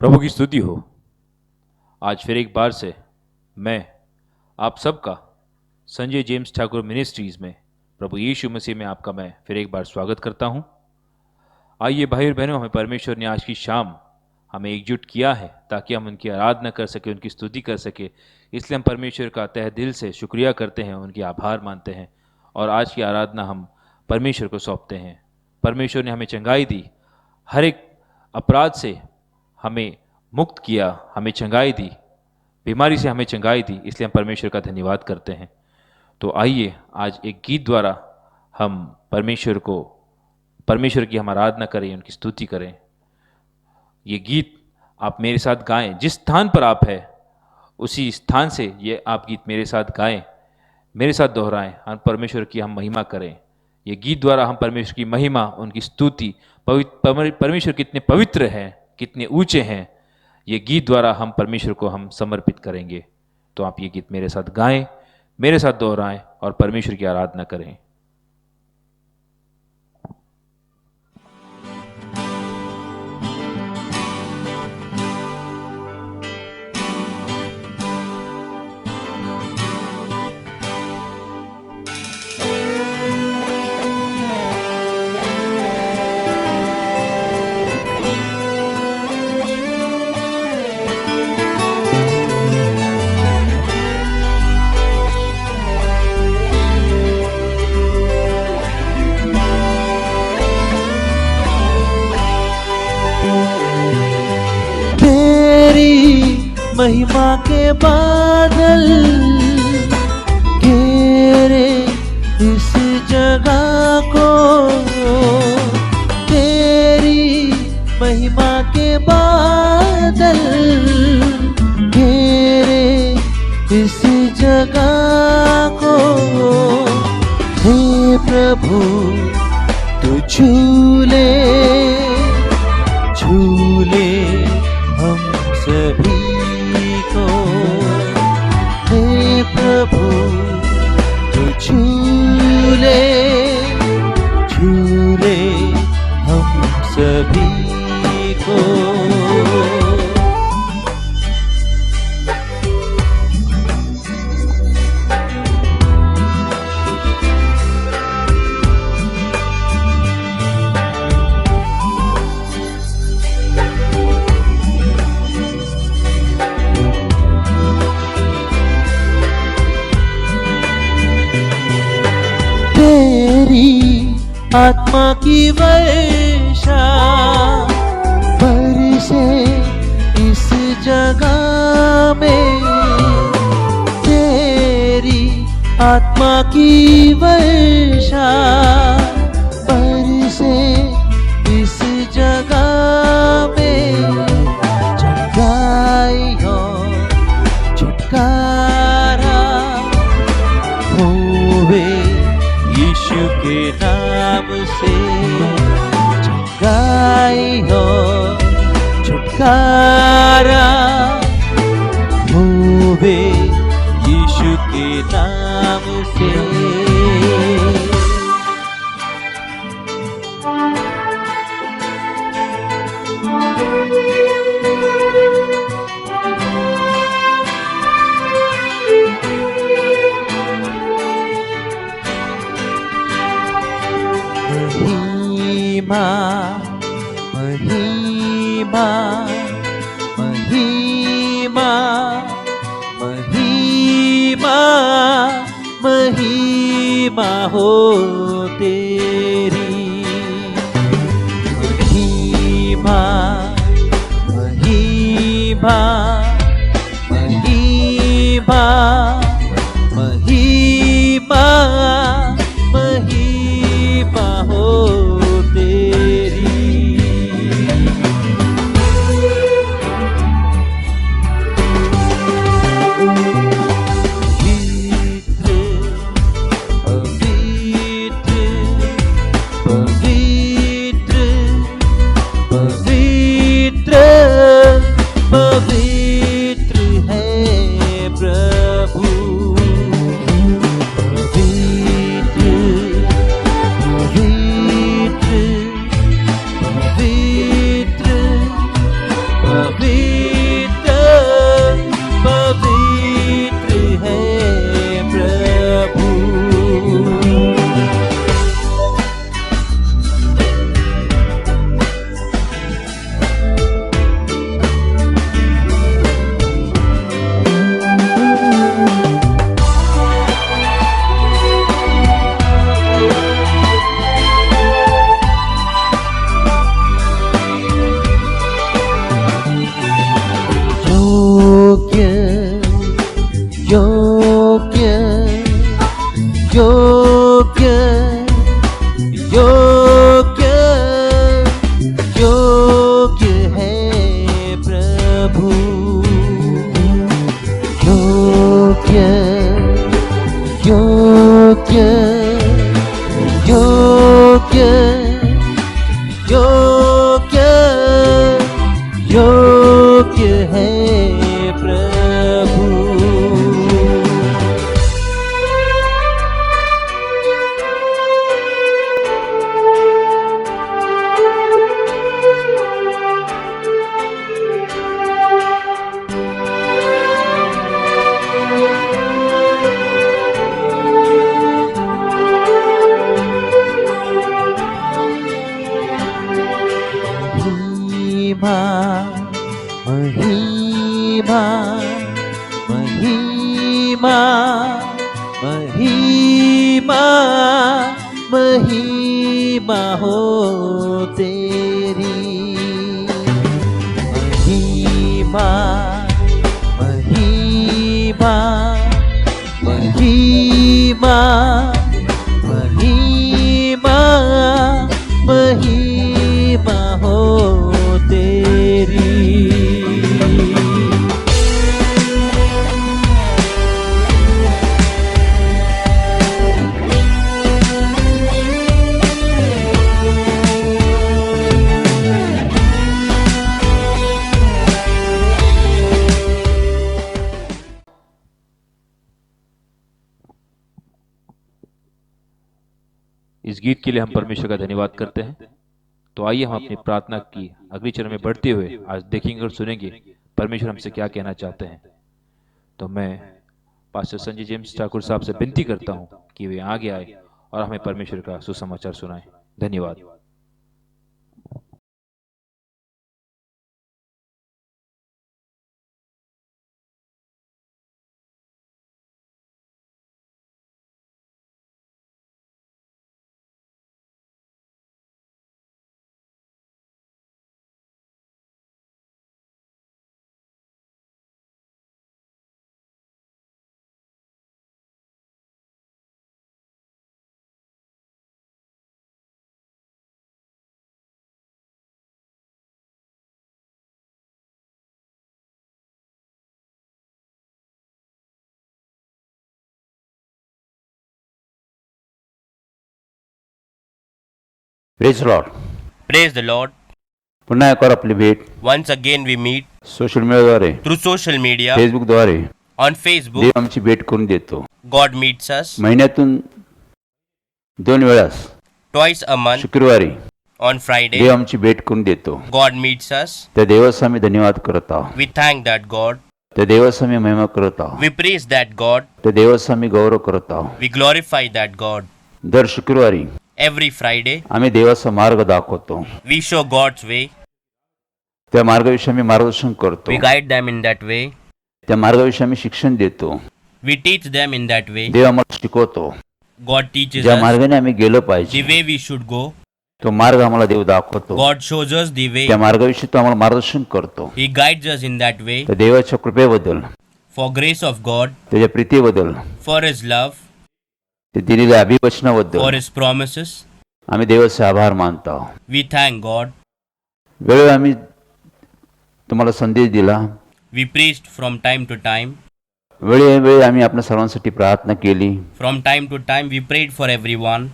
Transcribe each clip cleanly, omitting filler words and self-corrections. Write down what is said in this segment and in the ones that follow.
प्रभु की स्तुति हो। आज फिर एक बार से मैं आप सबका संजय जेम्स ठाकुर मिनिस्ट्रीज़ में प्रभु यीशु मसीह में आपका मैं फिर एक बार स्वागत करता हूं। आइए भाई और बहनों, हमें परमेश्वर ने आज की शाम हमें एकजुट किया है ताकि हम उनकी आराधना कर सके, उनकी स्तुति कर सके। इसलिए हम परमेश्वर का तहे दिल से शुक्रिया करते हैं, उनकी आभार मानते हैं और आज की आराधना हम परमेश्वर को सौंपते हैं। परमेश्वर ने हमें चंगाई दी, हर एक अपराध से हमें मुक्त किया, हमें चंगाई दी, बीमारी से हमें चंगाई दी, इसलिए हम परमेश्वर का धन्यवाद करते हैं। तो आइए आज एक गीत द्वारा हम परमेश्वर की हम आराधना करें, उनकी स्तुति करें। ये गीत आप मेरे साथ गाएं, जिस स्थान पर आप हैं उसी स्थान से ये आप गीत मेरे साथ गाएं, मेरे साथ दोहराएं, हम परमेश्वर की हम महिमा करें। ये गीत द्वारा हम परमेश्वर की महिमा, उनकी स्तुति, परमेश्वर कितने पवित्र हैं, कितने ऊंचे हैं, ये गीत द्वारा हम परमेश्वर को हम समर्पित करेंगे। तो आप ये गीत मेरे साथ गाएं, मेरे साथ दोहराएं और परमेश्वर की आराधना करें। महिमा के बादल घेरे इस जगह को, तेरी महिमा के बादल घेरे इस जगह को। हे प्रभु तू झूले झूले हम सभी, हे प्रभु तू झूले झूले हम सभी को। आत्मा की वर्षा बरसे इस जगह में, तेरी आत्मा की वर्षा बरसे इस जगह में। चंगाई और छुटकारा होवे यीशु के नाम से, चंगाई हो छुटकारा होवे यीशु के नाम से। महिमा महिमा महिमा महिमा हो तेरी, महिमा महिमा महिमा महिमा महिमा हो तेरी। पवित्र है प्रभु, योग्य योग्य है प्रभु। महिमा महिमा महिमा महिमा हो तेरी। महिमा महिमा महिमा महिमा महिमा हो तेरी। इस गीत के लिए हम परमेश्वर का धन्यवाद करते हैं। तो आइए हम अपनी प्रार्थना की अगली चरण में बढ़ते हुए आज देखेंगे और सुनेंगे परमेश्वर हमसे क्या कहना चाहते हैं। तो मैं पास्टर संजय जेम्स ठाकुर साहब से विनती करता हूं कि वे आगे आए और हमें परमेश्वर का सुसमाचार सुनाएं। धन्यवाद। Praise Lord. Praise the Lord. पुन्हा एक और आपली भेट Once again we meet social मीडियाद्वारे, through social media. फेसबुकद्वारे On Facebook, देव आमची भेट करून देतो. God meets us महिन्यातून 2 वेळास twice a month. शुक्रवारी On Friday, देव आमची भेट करून देतो. God meets us. त्या देवास आम्ही धन्यवाद करत आहोत. We thank that God. त्या देवास आम्ही महिमा करत आहोत. We praise that God. त्या देवास आम्ही गौरव करत आहोत. We glorify that God. दर शुक्रवारी Every Friday, आम्ही देवाचा मार्ग दाखवतो. we show God's way. त्या मार्गाविषयी आम्ही मार्गदर्शन करतो. We guide them in that way. त्या मार्गाविषयी आम्ही शिक्षण देतो. We teach them in that way. देव आम्हाला शिकवतो. God teaches ज्या us मार्गाने आम्ही गेलो the पाहिजे way we should go. तो मार्ग आम्हाला देव दाखवतो. God shows us the way. त्या मार्गाविषयी तो आम्हाला मार्गदर्शन करतो. He guides us in that way. त्या देवाच्या कृपेबद्दल, For grace of God, त्याच्या प्रीतीबद्दल, for His love, ते दिलेल्या अभिवचनाबद्दल for His promises, आम्ही देवाचे आभार मानतो. we thank God. वेळोवेळी आम्ही तुम्हाला संदेश दिला. We preached from time to time. वेळोवेळी आम्ही आपल्या सर्वांसाठी प्रार्थना केली. From time to time, we prayed for everyone.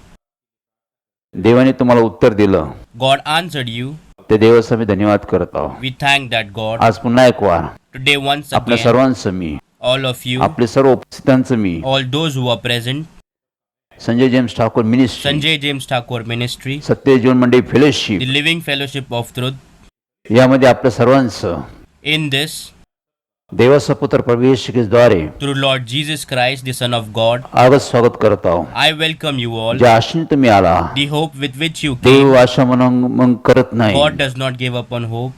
देवाने तुम्हाला उत्तर दिलं. God answered you. ते देवाचा आम्ही धन्यवाद करत आहोत. We thank that God. आज पुन्हा एक वार Today, once आपल्या again, सर्वांचं मी, all of you, आपले सर्व उपस्थितांचं मी, all those who are present, Sanjay James Thakur ministry, Sanjay James Thakur Ministry, सत्य जीवन मंडळी fellowship the Living Fellowship of Truth, यामध्ये आपल्या सर्वांचं in this, देवाचा पुत्र प्रभू येशू ख्रिस्ताद्वारे through Lord Jesus Christ, the Son of God, आगत स्वागत करत आहोत. I welcome you all. ज्या आशेने तुम्ही आला, The hope with which you came, देव आशा मग करत नाही. God does not give up on hope.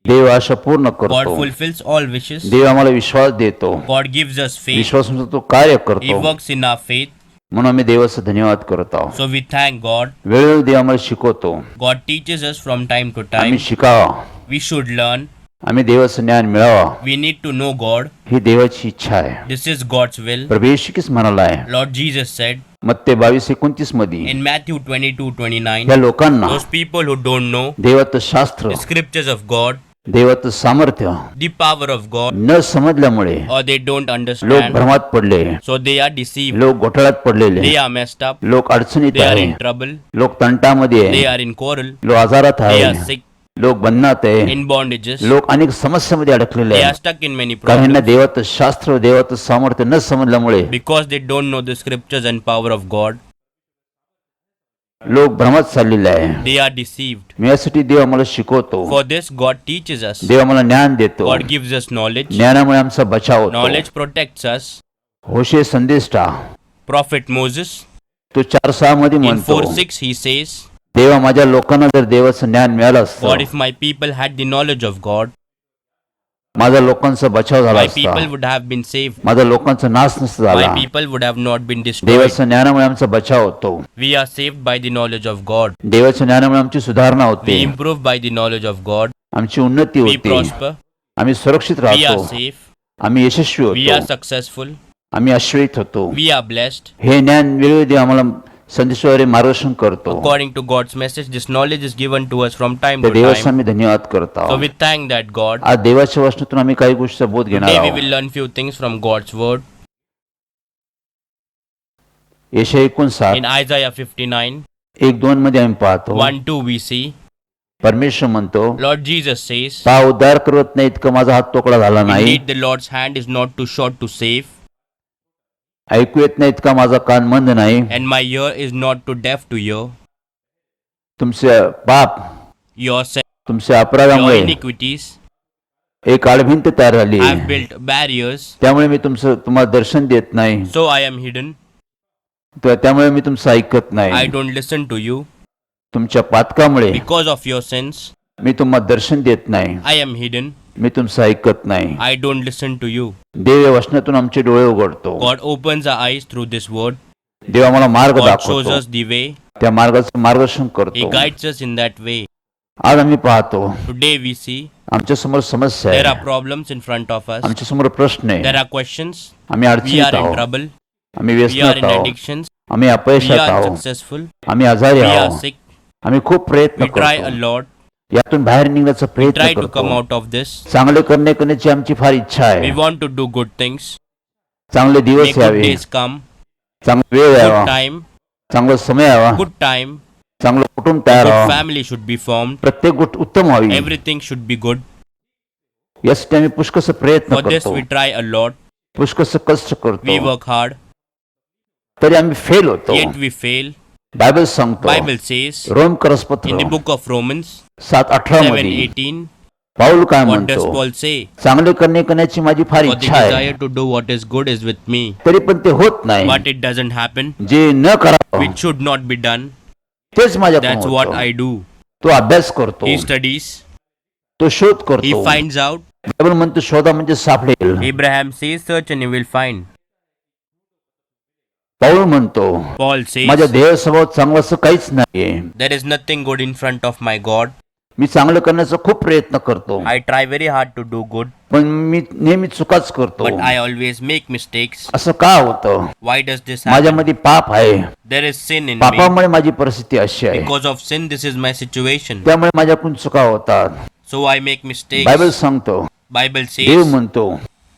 देव आशा पूर्ण God करतो. fulfills all wishes. देव आम्हाला विश्वास देतो. God gives us faith. विश्वासानुसार तो कार्य He करतो. works in our faith. म्हणून आम्ही देवाचा धन्यवाद करत आहोत. So we thank God. वेळोवेळी देव आम्हाला शिकवतो. God teaches us from time to आम्ही time. शिकावा, We should learn. आम्ही देवाचं ज्ञान मिळावा, We need to know God. ही देवाची इच्छा आहे. This is God's will. प्रभू येशू ख्रिस्त म्हणाला आहे Lord Jesus said मत्ते 22:29 मध्ये, in Matthew 22:29, या लोकांना those people who don't know देवाचं शास्त्र the scriptures of God, देवाचं सामर्थ्य the power of God, न समजल्यामुळे or they don't लोक understand. भ्रमात पडले, So they are deceived. लोक घोटाळ्यात पडलेले, They are messed up. लोक अडचणीत They are आहे, in trouble. लोक तंटामध्ये They आहे, are in quarrel. लोक आजारात They are आहे, sick, लोक बंधनात आहे, in bondages. लोक अनेक समस्यामध्ये अडकलेले They are आहे. stuck in many कारण यांना problems देवाचं शास्त्र देवाचं सामर्थ्य न समजल्यामुळे because they don't know the scriptures and power of God. लोक भ्रमात चाललेले आहे. They are deceived. मी यासाठी देव आम्हाला शिकवतो, For this, God teaches us. देव आम्हाला ज्ञान देतो, God gives us knowledge. ज्ञानामुळे आमचा बचाव होतो. Knowledge protects us. होशे संदेष्टा Prophet Moses तो 4:6 मध्ये in म्हणतो, 4:6 he says, देवा माझ्या लोकांना जर देवाचं ज्ञान मिळालं God, असतं, if my people had the knowledge of God, माझ्या लोकांचा बचाव झाला my असता, people would have been saved. माझा लोकांचा नाश नसता My झाला. people would have not been destroyed. देवाच्या ज्ञानामुळे आमचा बचाव होतो, We are saved by the knowledge of God. देवाच्या ज्ञानामुळे आमची सुधारणा We होते, improve by the knowledge of God. आमची उन्नती We होते, prosper. आम्ही सुरक्षित We are राहतो, safe. आम्ही यशस्वी We are होतो, successful. आम्ही आश्रयित होतो. We are blessed. हे ज्ञान वेळोवेळी देव आम्हाला संदेशाद्वारे मार्गदर्शन करतो. According to God's message, this knowledge is given to us from time त्या to देवाचा time. आम्ही धन्यवाद करत So आहोत. we thank that God. आज देवाच्या वचनातून आम्ही काही गोष्टीचा बोध घेणार Today we आहोत. will learn few things from God's word. यशया 59 In Isaiah 59, 1-2 मध्ये आम्ही पाहतो, 1-2 we see, परमेश्वर म्हणतो, Lord Jesus says, पहा उद्धार करत नाही इतका माझा हात तोकडा झाला नाही, Indeed the Lord's hand is not too short to save, ऐकू येत नाही इतका माझा कान मंद नाही. and my ear is not too deaf to hear. तुमचे पाप, Your sin, तुमच्या your अपराधामुळे iniquities एक आडभिंत तयार झाली, have built barriers, त्यामुळे मी तुम्हाला दर्शन देत नाही, so I am hidden. त्यामुळे मी तुमचं ऐकत I नाही. don't listen to you. तुमच्या पातकामुळे Because of your sins, मी तुम्हाला दर्शन देत नाही, I am hidden. मी तुमचं ऐकत नाही. I don't listen to you. देव या वचनातून आमचे डोळे उघडतो, God opens our eyes through this word. देव आम्हाला मार्ग God shows दाखवतो, us the way. त्या मार्गाचं मार्गदर्शन He करतो. guides us in that way. आज आम्ही पाहतो Today we see आमच्या समोर समस्या there are आहे, problems in front of us. आमच्या समोर प्रश्न There आहे, are questions. आम्ही We अडचणीत are in आहोत, trouble. आम्ही We are व्यसनात in आहोत, addictions. आम्ही We अपयशात are आहोत, unsuccessful. आम्ही आजारी We are आहोत, sick. आम्ही खूप प्रयत्न We try a करतो, lot. यातून बाहेर निघण्याचा We प्रयत्न try to come करतो. out of this. चांगले करण्याची आमची फार इच्छा We आहे, want to do good things. चांगले Make दिवस good यावे, days come. चांगला वेळ Good यावा, time. चांगला समय यावा, Good time. चांगलं कुटुंब तयार Good व्हावं, family should be formed. प्रत्येक गोष्ट उत्तम व्हावी, Everything should be good. यासाठी आम्ही पुष्कस प्रयत्न For this करतो, we try a lot. पुष्कस कष्ट We करतो, work hard. तरी आम्ही फेल होतो. Yet we fail. बायबल सांगतो, Bible says रोम करसपत्र in the book of Romans 7:18 मध्ये 7:18, पाऊल काय what does म्हणतो, Paul say? चांगले करण्याची माझी फार For the इच्छा आहे, desire to do what is good is with me, तरी पण ते होत नाही. but it doesn't happen. जे न करावं Which should not be done. तेच माझ्याकडून That's what होतं. I do. तो अभ्यास करतो, He studies. तो शोध He करतो. finds out. बायबल म्हणतो शोधा म्हणजे सापडेल. Abraham says, search and you will find. पाऊल म्हणतो Paul माझ्या says, देह स्वभाव चांगलं असं काहीच नाहीये, there is nothing good in front of my God. मी चांगलं करण्याचा खूप प्रयत्न करतो, I try very hard to do good, पण मी नेहमी चुकाच करतो. but I always make mistakes. असं का होतं? Why does this happen? माझ्यामध्ये पाप आहे, There is sin in me. पापामुळे माझी परिस्थिती अशी आहे, Because of sin, this is my situation. त्यामुळे माझ्याकडून चुका होतात. So I make mistakes. Bible सांगतो, Bible देव says, म्हणतो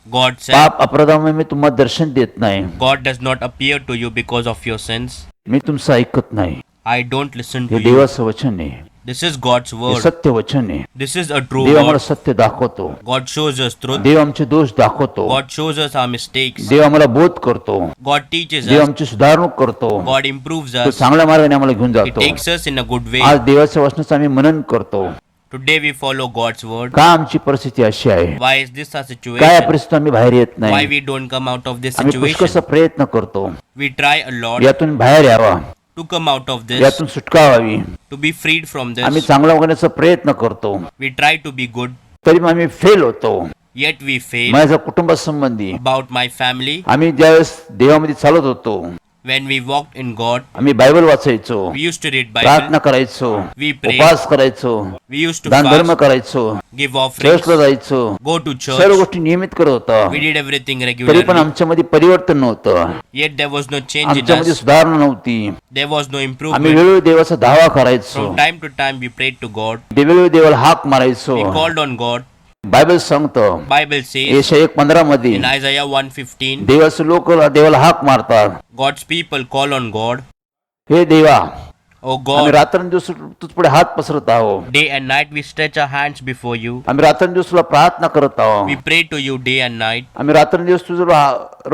God said, पाप अपराधामुळे मी तुम्हाला दर्शन देत नाही, God does not appear to you because of your sins. मी तुमचं ऐकत नाही. I don't listen हे to you. देवाचं वचन आहे, This is God's हे word. सत्य वचन आहे. This is a true देव आम्हाला word. सत्य दाखवतो, God shows us truth. देव आमचे दोष दाखवतो, God shows us our mistakes. देव आम्हाला बोध करतो, God teaches देव us. आमची सुधारणूक करतो, God improves तो us. चांगल्या मार्गाने आम्हाला घेऊन He जातो. takes us in a good way. आज देवाच्या वचनाचं आम्ही मनन करतो. Today we follow God's word. का आमची परिस्थिती अशी आहे, Why is this our काय या situation? परिस्थिती आम्ही बाहेर येत Why नाही. we don't come out of this आम्ही पुष्कळ situation? प्रयत्न करतो, We try a lot यातून बाहेर यावा, to come out of this, यातून सुटका व्हावी. to be freed from आम्ही this. चांगला वागण्याचा प्रयत्न करतो, We try to be good, तरी मग आम्ही फेल होतो. yet we fail. माझ्या कुटुंबासंबंधी About my family, आम्ही ज्यावेळेस देवामध्ये चालत होतो, When we walked in God, आम्ही बायबल वाचायचो, we used to read Bible, प्रार्थना करायचो, we prayed, उपवास करायचो, we used to दान धर्म fast, करायचो, give offerings, चर्चला जायचो, go to सर्व church. गोष्टी नियमित करत होतो. We did everything तरी पण regularly. आमच्यामध्ये परिवर्तन नव्हतं, Yet there was no change in आमच्यामध्ये us. सुधारणा नव्हती. There was no आम्ही improvement. वेळोवेळी देवाचा धावा करायचो, From time to time we prayed to God. वेळोवेळी देवाला हाक मारायचो. We called on God. Bible सांगतो Bible says यशाया 1:15 मध्ये in Isaiah 1:15, देवाचे लोक देवाला हाक मारतात, God's people call on God. हे देवा, Oh आम्ही God, रात्रंदिवस तुझ पुढे हात पसरत आहोत, day and night we stretch our hands before you. आम्ही रात्रंदिवस तुला प्रार्थना करत आहोत, We pray to you day and night. आम्ही रात्रंदिवस तुझं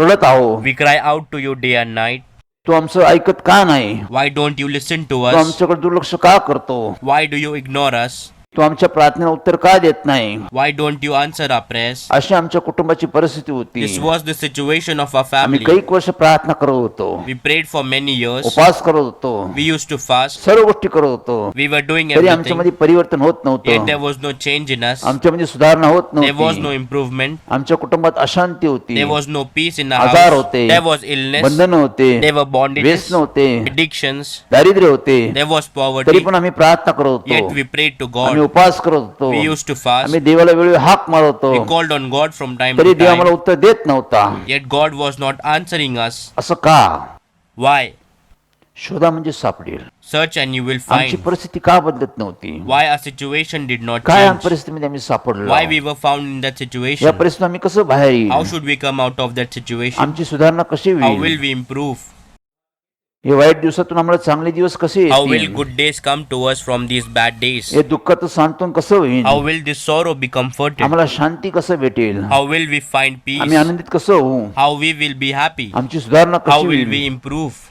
रडत आहोत. We cry out to you day and night. तू आमचं ऐकत का नाही? Why don't you listen to Tu us? आमच्याकडे दुर्लक्ष का करतो? Why do you ignore us? तू आमच्या प्रार्थनेला उत्तर का देत नाही? Why don't you answer our prayers? अशी आमच्या कुटुंबाची परिस्थिती होती. This was the situation of our आम्ही family. कैक वर्ष प्रार्थना करत होतो, We prayed for many years. उपवास करत होतो, We used to fast. सर्व गोष्टी करत होतो, We were doing तरी everything. आमच्यामध्ये परिवर्तन होत Yet नव्हतं, there was no change in us. आमच्यामध्ये सुधारणा होत There was no नव्हती. improvement. आमच्या कुटुंबात अशांती होती, There was no peace in our आजार house. होते, There was illness. बंधन होते, There were bondages, व्यसन होते, addictions. दारिद्र्य होते. There was तरी poverty. पण आम्ही प्रार्थना करत Yet होतो, we prayed to आम्ही God. उपवास करत होतो, We used to fast. आम्ही देवाला वेळोवेळी हाक मारत We होतो, called on God from time तरी to देव आम्हाला time. उत्तर देत नव्हता. Yet God was not answering us. असं का? Why? शोधा म्हणजे सापडेल. Search and you will आमची find. परिस्थिती का बदलत नव्हती? Why our situation did not काय change. परिस्थितीमध्ये आम्ही सापडलो? Why we were found in that या situation. परिस्थितीत आम्ही कसं बाहेर येईल? How should we come out of that situation? आमची सुधारणा कशी How होईल? will we improve? हे वाईट दिवसातून आम्हाला चांगले दिवस कसे How will येतील? good days come to us from these bad days? हे दुःखाचं सांत्वन कसं होईल? How will this sorrow be comforted? आम्हाला शांती कसं भेटेल? How will we find आम्ही peace? आनंदित कसं होऊ? How we will be happy? आमची सुधारणा How कशी will we होईल? improve?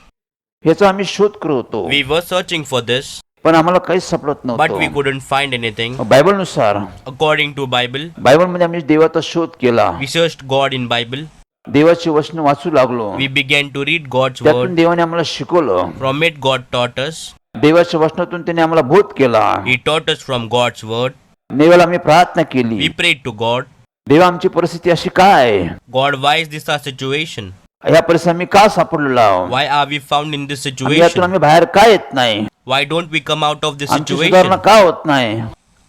ह्याचा आम्ही शोध करत होतो, We were searching for this, पण आम्हाला काहीच सापडत but we नव्हतं. couldn't find anything. बायबलनुसार, According to Bible, बायबलमध्ये आम्ही देवाचा शोध केला, we searched God in Bible. देवाचे वचन वाचू लागलो, We began to read God's त्यातून word. देवाने आम्हाला शिकवलं, From it, God taught us. देवाच्या वचनातून त्याने आम्हाला बोध केला. He taught us from God's word. देवाला आम्ही प्रार्थना We केली, prayed to God. देवा आमची परिस्थिती अशी काय? God, why is this our situation? या परिस्थितीत आम्ही का सापडलेलो आहोत? Why are we found in this आम्ही यातून situation? आम्ही बाहेर का येत नाही? Why don't we come out of this आमची सुधारणा situation? का होत नाही?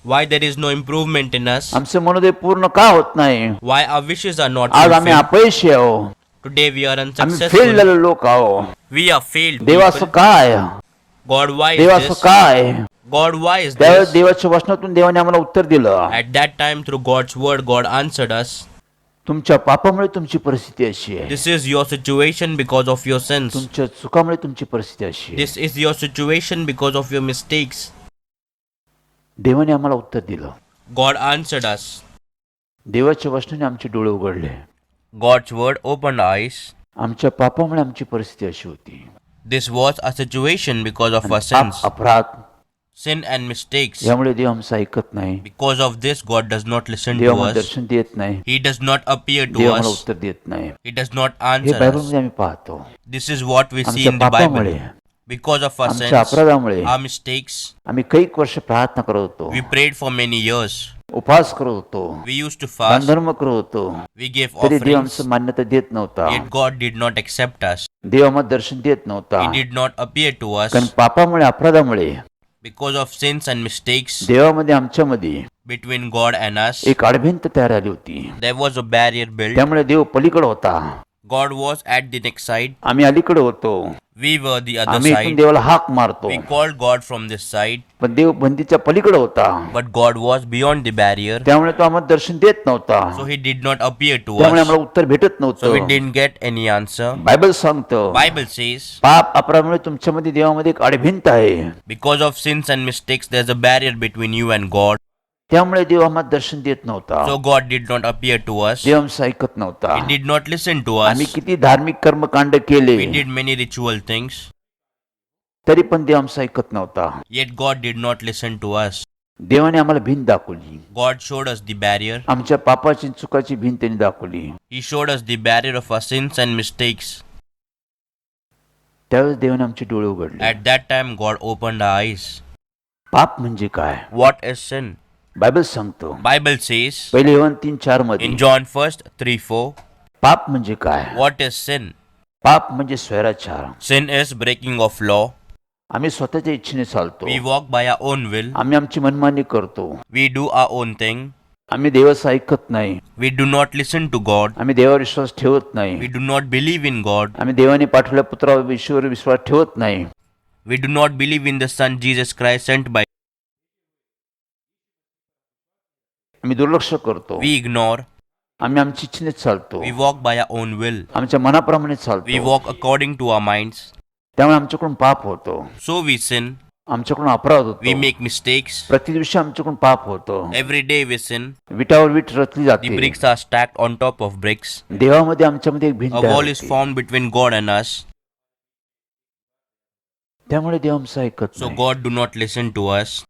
Why there is no improvement in us? आमचे मनोदय पूर्ण का होत नाही? Why our wishes are not आज आम्ही fulfilled? अपयशी आहोत, Today we are आम्ही फेल unsuccessful. झालेलो लोक आहोत. We are failed देवा असं people. काय? God, why is देवा असं this? काय? God, why is त्यावेळेस this? देवाच्या वचनातून देवाने आम्हाला उत्तर दिलं, At that time, through God's word, God answered us. तुमच्या पापामुळे तुमची परिस्थिती अशी आहे, This is your situation because of your sins. तुमच्या चुकामुळे तुमची परिस्थिती अशी आहे. This is your situation because of your mistakes. देवाने आम्हाला उत्तर दिलं, God answered us. देवाच्या वचनाने आमचे डोळे उघडले, God's word opened eyes. आमच्या पापामुळे आमची परिस्थिती अशी होती. This was a situation because of our sins, अपराध sin and mistakes. यामुळे देव आमचं ऐकत नाही, Because of this, God does not listen Dev to आम्हाला us. दर्शन देत नाही, He does not appear Dev to आम्हाला us. उत्तर देत नाही. He does not हे answer us. बायबलमध्ये आम्ही पाहतो. This is what we see आमच्या in the पापामुळे, Bible. Because of our आमच्या sins, अपराधामुळे our mistakes, आम्ही कैक वर्ष प्रार्थना करत होतो, we prayed for many years. उपवास करत होतो, We used to दान fast. धर्म करत होतो, We gave तरी देव offerings. आमचं मान्यता देत नव्हता. Yet God did not accept us. देव आम्हाला दर्शन देत नव्हता, He did not appear to us. कारण पापामुळे अपराधामुळे Because of sins and mistakes देवामध्ये आमच्यामध्ये between God and us, एक अडभिंत तयार झाली होती. there was a barrier built. त्यामुळे देव पलीकडे होता, God was at the next side. आम्ही अलीकडे होतो. We were the other आम्ही इथून side. देवाला हाक मारतो, We called God from this side. पण देव बंदीच्या पलीकडे होता, But God was beyond the barrier. त्यामुळे तो आम्हाला दर्शन देत नव्हता, So He did not appear to त्यामुळे us. आम्हाला उत्तर भेटत So we नव्हतं. didn't get any answer. Bible सांगतं, Bible says, पाप अपराधामुळे तुमच्यामध्ये देवामध्ये एक अडभिंत आहे, because of sins and mistakes, there's a barrier between you and God. त्यामुळे देव आम्हाला दर्शन देत नव्हता. So God did not appear to us. देव आमचं ऐकत नव्हता. He did not listen to आम्ही us. किती धार्मिक कर्मकांड केले, We did many ritual things. तरी पण देव आमचं ऐकत नव्हता. Yet God did not listen to us. देवाने आम्हाला भिंत दाखवली, God showed us the barrier. आमच्या पापाची चुकाची भिंत त्यांनी दाखवली. He showed us the barrier of our sins and mistakes. त्यावेळेस देवाने आमचे डोळे उघडले. At that time, God opened our eyes. पाप म्हणजे काय? What is sin? बायबल सांगतो, Bible says पहिले योहान 3:4 मध्ये in John 1:3-4, पाप म्हणजे काय? what is sin? पाप म्हणजे स्वैराचार. Sin is breaking of law. आम्ही स्वतःच्या इच्छेने चालतो. We walk by our own will. आम्ही आमची मनमानी करतो. We do our own thing. आम्ही देवाचं ऐकत नाही. We do not listen to God. आम्ही देवावर विश्वास ठेवत नाही. We do not believe in God. आम्ही देवाने पाठवलेल्या पुत्रावर ईश्वर विश्वास ठेवत नाही. We do not believe in the Son Jesus Christ sent by. आम्ही दुर्लक्ष करतो. We ignore. आम्ही आमची इच्छेने चालतो. We walk by our own will. आमच्या मनाप्रमाणे We चालतो. walk according to our minds. त्यामुळे आमच्याकडून पाप होतो. So we sin. आमच्याकडून अपराध We होतो. make mistakes. प्रति दिवशी आमच्याकडून पाप होतो. Every day we sin. विटावर वीट रचली The जाते. bricks are stacked on top of bricks. देवामध्ये आमच्यामध्ये एक भिन्न A wall is formed between God and us. त्यामुळे देव आमचं ऐकत So नाही. God do not listen to us.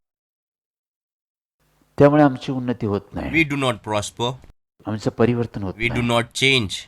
त्यामुळे आमची उन्नती होत नाही. We do not prosper. आमचं परिवर्तन होत We do नाही. not change.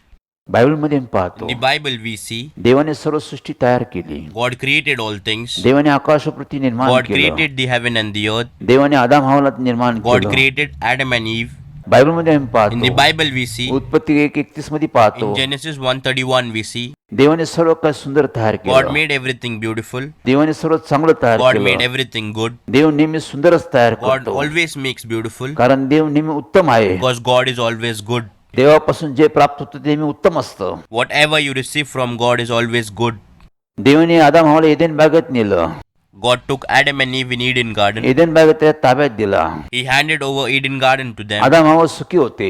बायबलमध्ये आम्ही पाहतो In the Bible we see देवाने सर्व सृष्टी तयार केली. God created all things. देवाने आकाश व पृथ्वी निर्माण God केलं. created the heaven and the earth. देवाने आदाम हवाला निर्माण God केलं. created Adam and Eve. बायबलमध्ये आम्ही In the पाहतो Bible we see. उत्पत्ती 1:31 मध्ये पाहतो In Genesis 1:31 we see. देवाने सर्व काही सुंदर तयार God केलं. made everything beautiful. देवाने सर्व चांगलं तयार God made केलं. everything good. देव नेहमी सुंदरच तयार God करतो. always makes beautiful. कारण देव नेहमी उत्तम आहे. Because God is always good. देवापासून जे प्राप्त होतं ते नेहमी उत्तम असतं. Whatever you receive from God is always good. देवाने आदाम हवाला एदेन बागेत नेलं. God took Adam and Eve in Eden garden. Eden बागेत त्या ताब्यात दिला. He handed over Eden garden to them. आदाम हवा सुखी होते,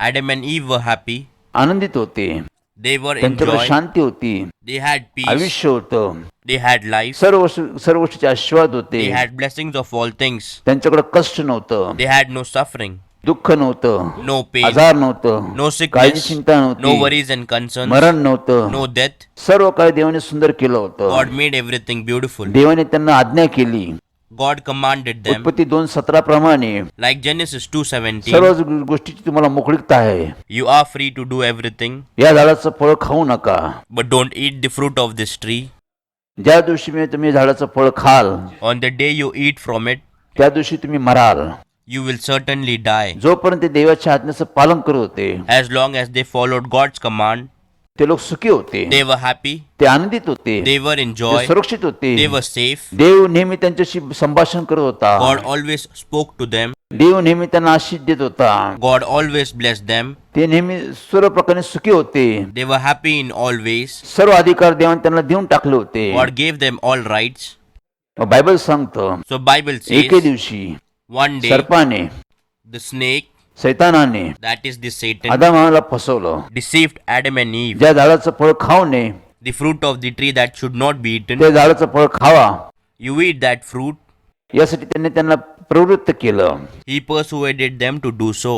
Adam and Eve were happy. आनंदित होते, They were in त्यांच्याकडे joy. शांती होती, They had peace. आयुष्य होतं, They had life. सर्व गोष्टीचे आशीर्वाद होते. They had blessings of all things. त्यांच्याकडे कष्ट नव्हतं, They had no suffering, दुःख नव्हतं, no pain, आजार नव्हतं, no काळजी sickness, चिंता no नव्हती, worries and concerns, मरण नव्हतं. no death. सर्व काही देवाने सुंदर केलं होतं. God made everything beautiful. देवाने त्यांना आज्ञा केली. God commanded them. उत्पत्ती 2:17 प्रमाणे Like Genesis 2:17, सर्व गोष्टीची तुम्हाला मोकळीकता आहे. you are free to do everything, या झाडाचं फळ खाऊ नका. but don't eat the fruit of this tree. ज्या दिवशी तुम्ही झाडाचं फळ खाल On the day you eat from it, त्या दिवशी तुम्ही moral. you will certainly die. जोपर्यंत ते देवाच्या आज्ञेचं पालन करत होते As long as they followed God's command, ते लोक सुखी होते, they were happy, ते आनंदित होते, they were in ते joy, सुरक्षित होते. they were safe. देव नेहमी त्यांच्याशी संभाषण करत होता. God always spoke to them. देव नेहमी त्यांना आशीष देत होता. God always blessed them. ते नेहमी सर्व प्रकारे सुखी होते. They were happy in all ways. सर्व अधिकार देवाने त्यांना देऊन टाकले होते. God gave them all rights. Bible सांगतं So Bible एके says, दिवशी one day सर्पाने, the snake, सैतानाने that is the Satan, आदामाला फसवलं. deceived Adam and Eve. ज्या झाडाचं फळ खाऊ नये The fruit of the tree that should not be eaten. त्या झाडाचं फळ खावा You eat that fruit. यासाठी त्यांनी त्यांना प्रवृत्त केलं. He persuaded them to do so.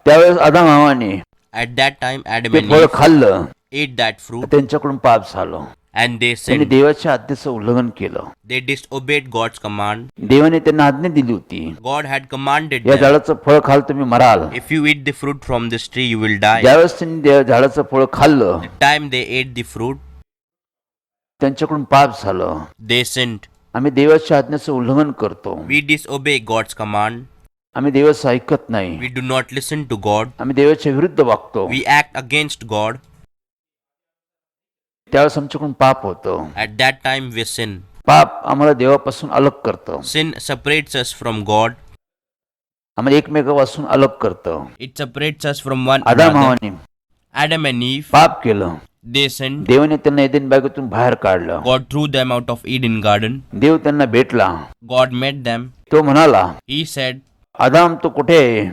त्यावेळेस आदाम हवाने At that time, Adam ते and फळ Eve खाल्लं. ate that fruit त्यांच्याकडून पाप झालं. and they त्यांनी sinned. देवाच्या आज्ञेचं उल्लंघन केलं. They disobeyed God's command. देवाने त्यांना आज्ञा दिली होती, God had commanded या them, झाडाचं फळ खाल तुम्ही moral. if you eat the fruit from this tree, you will die. ज्यावेळेस त्यांनी त्या झाडाचं फळ खाल्लं The time they ate the fruit, त्यांच्याकडून पाप झालं. they sinned. आम्ही देवाच्या आज्ञेचं उल्लंघन करतो. We disobey God's command. आम्ही देवाचं ऐकत नाही. We do not listen to God. आम्ही देवाच्या विरुद्ध वागतो. We act against God. त्यावेळेस आमच्याकडून पाप होतं. At that time, we sin. पाप आम्हाला देवापासून अलग करतं. Sin separates us from God. आम्हाला एकमेकापासून अलग करतं. It separates us from one Adam another. हवाने Adam and Eve, पाप केलं. they sinned. देवाने त्यांना एदेन बागेतून बाहेर काढलं. God threw them out of Eden garden. देव त्यांना भेटला. God met them. तो म्हणाला, He said, आदाम तो कुठे आहे?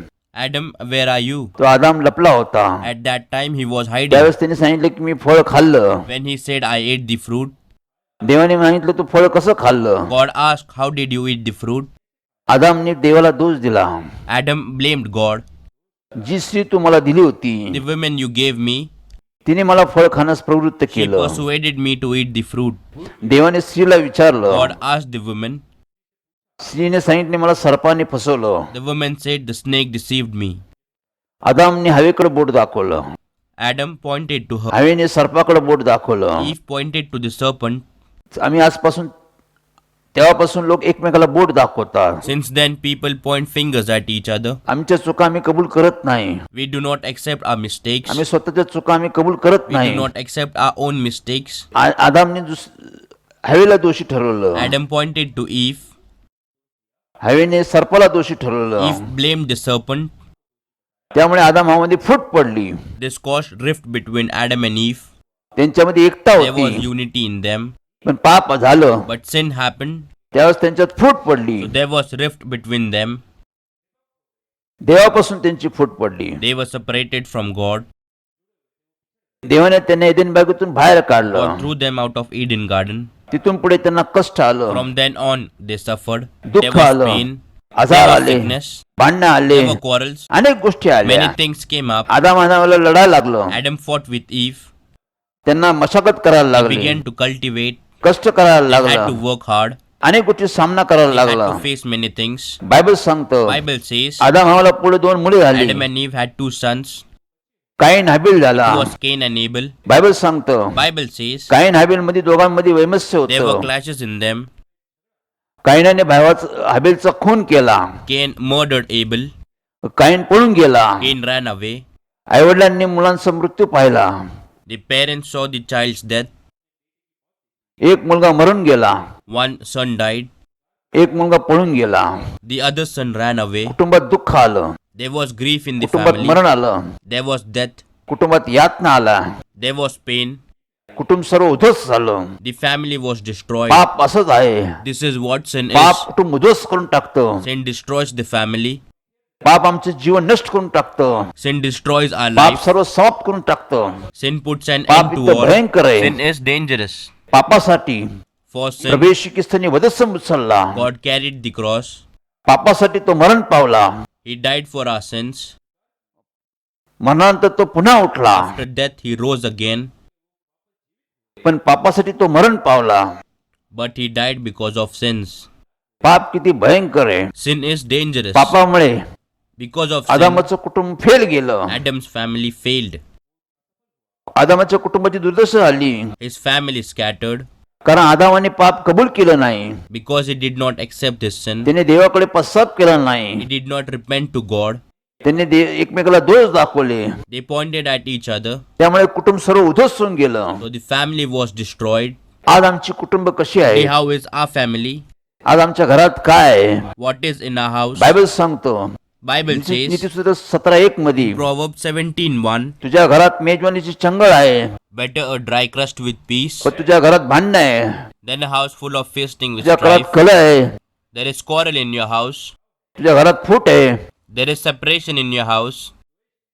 Adam, where are you? तो आदाम लपला होता. At that time, he was hiding. त्यावेळेस त्यांनी सांगितलं की मी फळ खाल्लं. When he said, I ate the fruit, देवाने सांगितलं तू फळ कसं खाल्लं? God asked, how did you eat the fruit? आदामने देवाला दोष दिला. Adam blamed God. जी स्त्री तू मला दिली होती The woman you gave me, तिने मला फळ खाण्यास प्रवृत्त she केलं. persuaded me to eat the fruit. देवाने स्त्रीला विचारलं. God asked the woman. स्त्रीने सांगितले मला सर्पाने फसवलं. The woman said, the snake deceived me. आदामने हवेकडे बोट दाखवलं. Adam pointed to her. हवेने सर्पाकडे बोट दाखवलं. Eve pointed to the serpent. आम्ही आजपासून तेव्हापासून लोक एकमेकाला बोट दाखवतात. Since then, people point fingers at each other. आमच्या चुका आम्ही कबूल करत नाही. We do not accept our mistakes. आम्ही स्वतःच्या चुका आम्ही कबूल करत We do नाही. not accept our own mistakes. आदामने हवेला दोषी ठरवलं. Adam pointed to Eve. हवेने सर्पाला दोषी ठरवलं. Eve blamed the serpent. त्यामुळे आदाम हवामध्ये फूट पडली. This caused rift between Adam and Eve. त्यांच्यामध्ये एकता There was होती. unity in them. पण पाप झालं But sin happened. त्यावेळेस त्यांच्यात फूट पडली. So there was rift between them. देवापासून त्यांची फूट पडली. They were separated from God. देवाने त्यांना एदेन बागेतून बाहेर काढलं. God threw them out of Eden garden. तिथून पुढे त्यांना कष्ट आलं. From then on, they suffered. दुःख There was आलं. pain. आजार There was आले. sickness. भांडणं आले. There were quarrels. अनेक गोष्टी आल्या. Many things came up. आदाम आदामाला लढायला लागलं. Adam fought with Eve. त्यांना मशागत करायला He लागली. began to cultivate. कष्ट करायला They had to लागलं. work hard. अनेक गोष्टी सामना करायला They had लागला. to face many things. Bible सांगतं Bible says आदाम हवाला पुढे 2 मुली झाली. Adam and Eve had 2 sons. काईन हाबील झाला. It was Cain and Abel. Bible सांगतं Bible says काईन हाबील मध्ये दोघांमध्ये वैमस्य there were होतं. clashes in them. काईनाने हाबीलचा खून केला. Cain murdered Abel. काईन पळून गेला. Cain ran away. आईवडिलांनी मुलांचा मृत्यू पाहिला. The parents saw the child's death. एक मुलगा मरून गेला. One son died. एक मुलगा पळून गेला. The other son ran away. कुटुंबात दुःख आलं. There was grief in the कुटुंबात family. मरण आलं. There was death. कुटुंबात यातना आला. There was pain. कुटुंब सर्व उध्वस्त झालं. The family was destroyed. पाप असंच आहे. This is what sin पाप is. कुटुंब उध्वस्त करून टाकतं. Sin destroys the family. पाप आमचं जीवन नष्ट करून टाकतं. Sin destroys our पाप life. सर्व समाप्त करून टाकतं. Sin puts an पाप end to इतकं all. भयंकर आहे. Sin is dangerous. पापासाठी For sin, प्रभू येशू ख्रिस्ताने वधस्तंभ उचलला. God carried the cross. पापासाठी तो मरण पावला. He died for our sins. मरणानंतर तो पुन्हा उठला. After death, he rose again. पण पापासाठी तो मरण पावला. But he died because of sins. पाप किती भयंकर आहे. Sin is dangerous. पापामुळे Because of sin, आदामाचं कुटुंब फेल गेलं. Adam's family failed. आदामाच्या कुटुंबाची दुर्दशा झाली. His family scattered. कारण आदामाने पाप कबूल केलं नाही. Because he did not accept his sin. त्याने देवाकडे पश्चाताप केला नाही. He did not repent to God. त्यांनी एकमेकाला दोष दाखवले. They pointed at each other. त्यामुळे कुटुंब सर्व उध्वस्त होऊन गेलं. So the family was destroyed. आज आमची कुटुंब कशी आहे. Today, how is our family? आज आमच्या घरात काय आहे. What is in our house? Bible सांगतो Bible says, नीतिसूत्र 17:1 मध्ये Proverbs 17:1, तुझ्या घरात मेजवानीची चंगळ आहे. better a dry crust with peace पण तुझ्या घरात भांडण आहे. than a house full of feasting with तुझ्या घरात strife. कलह आहे. There is quarrel in your house. तुझ्या घरात फूट आहे. There is separation in your house.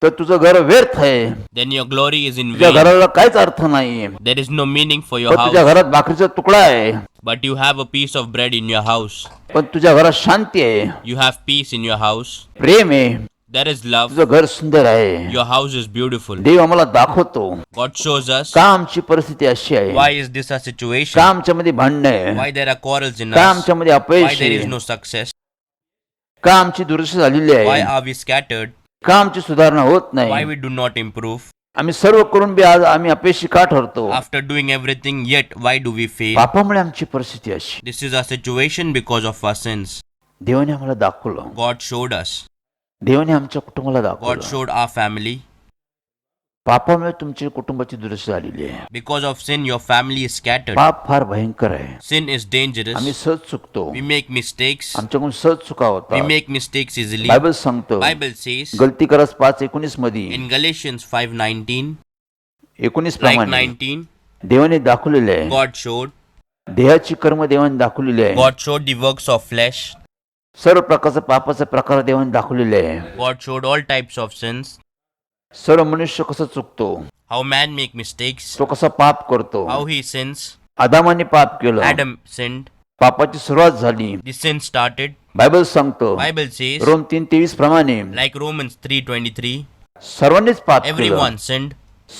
तर तुझं घर व्यर्थ आहे. Then your glory is in तुझ्या vain. घराला काहीच अर्थ नाही. There is no meaning for your पण तुझ्या house. घरात भाकरीचा तुकडा आहे. But you have a piece of bread in your house. पण तुझ्या घरात शांती आहे. You have peace in your house. प्रेम आहे. There is love. तुझं घर सुंदर आहे. Your house is beautiful. देव आम्हाला दाखवतो God shows us का आमची परिस्थिती अशी आहे. why is this a situation. का आमच्यामध्ये भांडण आहे. Why there are quarrels in का us. आमच्यामध्ये Why अपयश there is आहे. no success. का आमची दुरुस्ती झालेली Why आहे. are we scattered. का आमची सुधारणा होत Why नाही. we do not improve. आम्ही सर्व करून बी आज आम्ही अपयशी का ठरतो. After doing everything, yet why do we fail? पापामुळे आमची परिस्थिती अशी. This is our situation because of our sins. देवाने आम्हाला दाखवलं. God showed us. देवाने आमच्या कुटुंबाला God दाखवलं. showed our family. पापामुळे तुमची कुटुंबाची दुरुस्ती झालेली आहे. Because of sin, your family is scattered. पाप फार भयंकर आहे. Sin is dangerous. आम्ही सहज चुकतो. We make mistakes. आमच्याकडून सहज चुका We होतात. make mistakes easily. बायबल सांगतो Bible says गलती करस 5:19 मध्ये in Galatians 5:19, 19 like प्रमाणे 19, देवाने दाखवलेले आहे. God showed. देहाची कर्म देवाने दाखवलेली आहे. God showed the works of flesh. सर्व प्रकारचा पापाचा प्रकार देवाने दाखवलेले आहे. God showed all types of sins. सर्व मनुष्य कसं चुकतो. How man make mistakes. तो कसा पाप करतो. How he sins. आदामाने पाप केलं. Adam sinned. पापाची सुरुवात झाली. The sin started. बायबल सांगतो Bible says, रोम 3:23 प्रमाणे like Romans 3:23, सर्वांनीच पाप केलं. everyone sinned.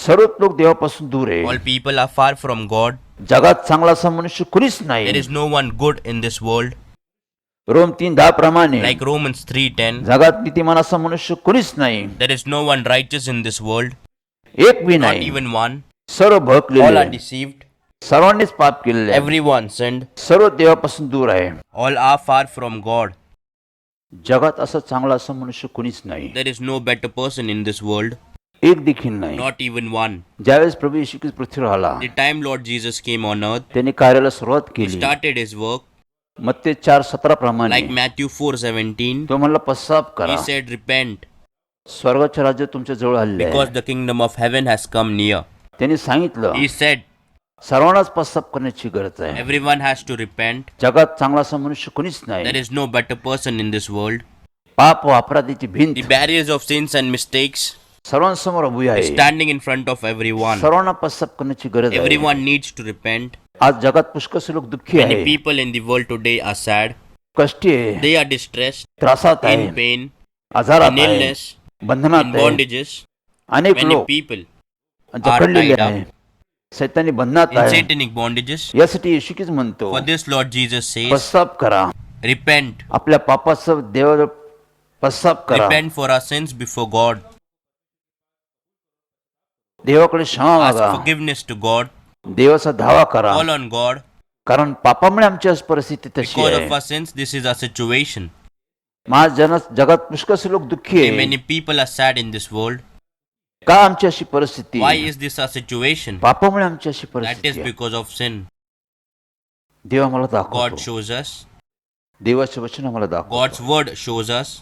सर्वच लोक देवापासून दूर आहे. All people are far from God. जगात चांगला असा मनुष्य कुणीच There नाही. is no one good in this world. Rome 3:10 प्रमाणे Like Romans 3:10, जगात नीतिमान असा मनुष्य कुणीच नाही. there is no one righteous in this world. एक बी Not नाही. even one. सर्व All are भटलेले deceived. सर्वांनीच पाप केलेले आहे. Everyone sinned. सर्व देवापासून दूर आहे. All are far from God. जगात असं चांगला असं मनुष्य कोणीच नाही, There is no better person in this world, एक देखील नाही. not even one. ज्यावेळेस प्रभू येशू ख्रिस्त पृथ्वीवर आला, The time Lord Jesus came on earth, त्यांनी कार्याला सुरुवात he केली. started his work मत्ते 4:17 प्रमाणे like Matthew 4:17. तो म्हणला पश्चाताप करा, He said, repent, स्वर्गाचे राज्य तुमच्या जवळ आले because आहे. the kingdom of heaven has come near. त्यांनी सांगितलं He said, सर्वांनाच पश्चाताप करण्याची गरज आहे. everyone has to repent. जगात चांगला असा मनुष्य कोणीच There नाही. is no better person in this world. पाप व अपराधीची भिंत The barriers of sins and mistakes सर्वांसमोर उभी is आहे. standing in front of everyone. सर्वांना पश्चाताप करण्याची गरज आहे. Everyone needs to repent. आज जगात पुष्कळसे लोक दुःखी Many आहे, people in the world today are sad. कष्टी आहे, They are distressed, त्रासात आहे, in pain, आजारात in आहे, illness, बंधनात in आहे. bondages. अनेक Many लोक people जखडलेले tied up. आहे, सैतानी बंधनात in आहे. satanic bondages. यासाठी येशू ख्रिस्त म्हणतो For this Lord Jesus says, पश्चाताप करा, repent. आपल्या पापाचं देवाजवळ पश्चाताप करा, Repent for our sins before God. देवाकडे क्षमा Ask मागा, forgiveness to God. देवाचा धावा करा. Call on God. कारण पापामुळे आमची आज परिस्थिती तशी Because आहे. of our sins, this is our situation. माझ जगात पुष्कळसे लोक दुःखी आहे. Many people are sad in this world. का आमची अशी परिस्थिती? Why is this our situation? पापामुळे आमची अशी That परिस्थिती is आहे. because of sin. देव आम्हाला God दाखवतो, shows us. देवाचे वचन आम्हाला दाखवतो, God's word shows us.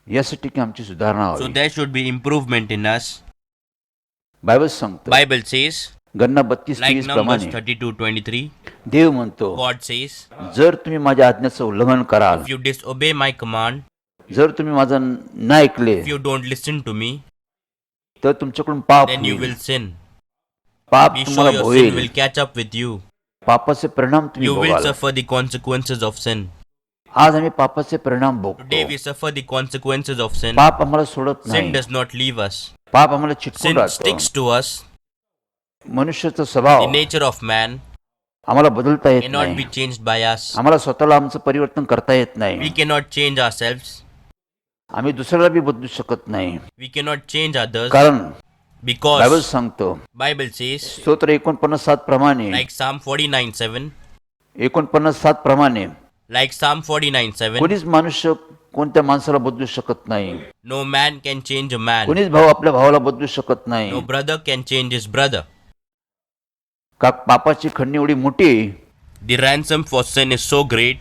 यासाठी की आमची सुधारणा So व्हावी. there should be improvement in us. Bible सांगतो, Bible says, गणना like 32:30 Numbers प्रमाणे 32:23, देव म्हणतो, God says, जर तुम्ही माझ्या आज्ञेचं उल्लंघन कराल, if you disobey my command, जर तुम्ही माझं न ऐकले, if you don't listen to me, तर तुमच्याकडून पाप then you होईल. will sin. पाप Be sure तुम्हाला your sin will होईल. catch up with you. पापाचे परिणाम तुम्ही You will भोगाल. suffer the consequences of sin. आज आम्ही पापाचे परिणाम Today भोगतो. we suffer the consequences of sin. पाप आम्हाला सोडत Sin नाही, does not leave us. पाप आम्हाला चिटकून Sin राहतो. sticks to us. मनुष्याचा स्वभाव The nature of man आम्हाला बदलता येत cannot be नाही. changed by us. आम्हाला स्वतःला आमचं परिवर्तन करता येत We नाही. cannot change ourselves. आम्ही दुसऱ्याला बी बदलू शकत नाही. We cannot change others कारण बायबल because सांगतो, Bible says, स्तोत्र 49:7 प्रमाणे, like Psalm 49:7, 49:7 प्रमाणे like Psalm 49:7, कोणीच मनुष्य कोणत्या माणसाला बदलू शकत नाही. no man can change a man. कोणीच भाऊ आपल्या भावाला बदलू शकत नाही. No brother can change his brother. का पापाची खंडणी एवढी मोठी, The ransom for sin is so great.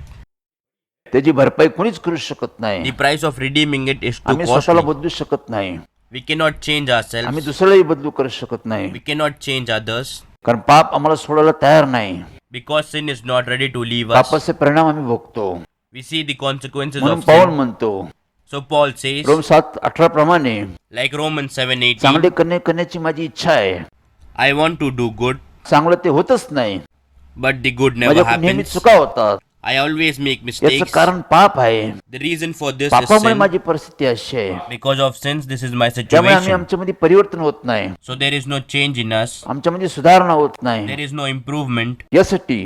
त्याची भरपाई कोणीच करू शकत नाही. The price of redeeming it is too आम्ही स्वतःला costly. बदलू शकत नाही. We cannot change आम्ही ourselves. दुसऱ्यालाही बदलू करू शकत नाही. We cannot change others कारण पाप आम्हाला सोडायला तयार नाही. because sin is not ready to leave us. पापाचे परिणाम आम्ही भोगतो. We see the consequences म्हणून of पाऊल sin. म्हणतो, So Paul says, रोम 7:18 प्रमाणे, like Romans 7:18, चांगले करण्याची माझी इच्छा आहे, I want to do good, चांगलं ते होतच नाही. but the good never माझ्याकडून नेहमी happens. चुका होतात. I always make याचं mistakes. कारण पाप आहे. The reason for this is पापामुळे sin. माझी परिस्थिती अशी आहे. Because of sins, this is my त्यामुळे आम्ही situation. आमच्यामध्ये परिवर्तन होत नाही, So there is no change in us. आमच्यामध्ये सुधारणा होत There नाही. is no improvement. यासाठी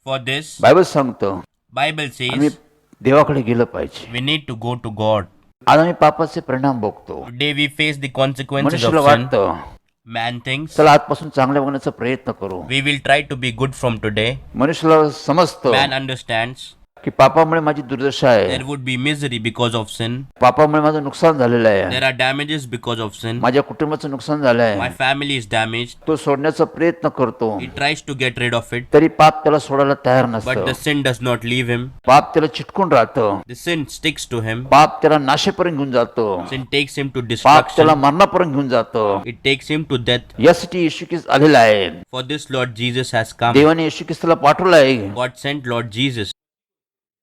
For this, बायबल सांगतो, Bible आम्ही says देवाकडे गेलं पाहिजे. we need to go to God. आज आम्ही पापाचे परिणाम भोगतो. Today we face the consequences मनुष्याला of sin. वाटतं, Man thinks चला आजपासून चांगल्या बघण्याचा प्रयत्न करू. we will try to be good from today. मनुष्याला समजतं Man understands की पापामुळे माझी दुर्दशा आहे, there would be misery because of sin. पापामुळे माझं नुकसान झालेलं आहे, There are damages because of sin. माझ्या कुटुंबाचं नुकसान झालं My आहे. family is damaged. तो सोडण्याचा प्रयत्न करतो, He tries to get rid of it, तरी पाप त्याला सोडायला तयार but the नसतं. sin does not leave him. पाप त्याला चिटकून राहतं. The sin sticks to him. पाप त्याला नाशेपर्यंत घेऊन जातो. Sin takes him to पाप त्याला destruction. मरणापर्यंत घेऊन जातो. It takes him to death. यासाठी येशू ख्रिस्त आलेला आहे. For this Lord Jesus has come. देवाने येशू ख्रिस्ताला पाठवलं आहे God sent Lord Jesus.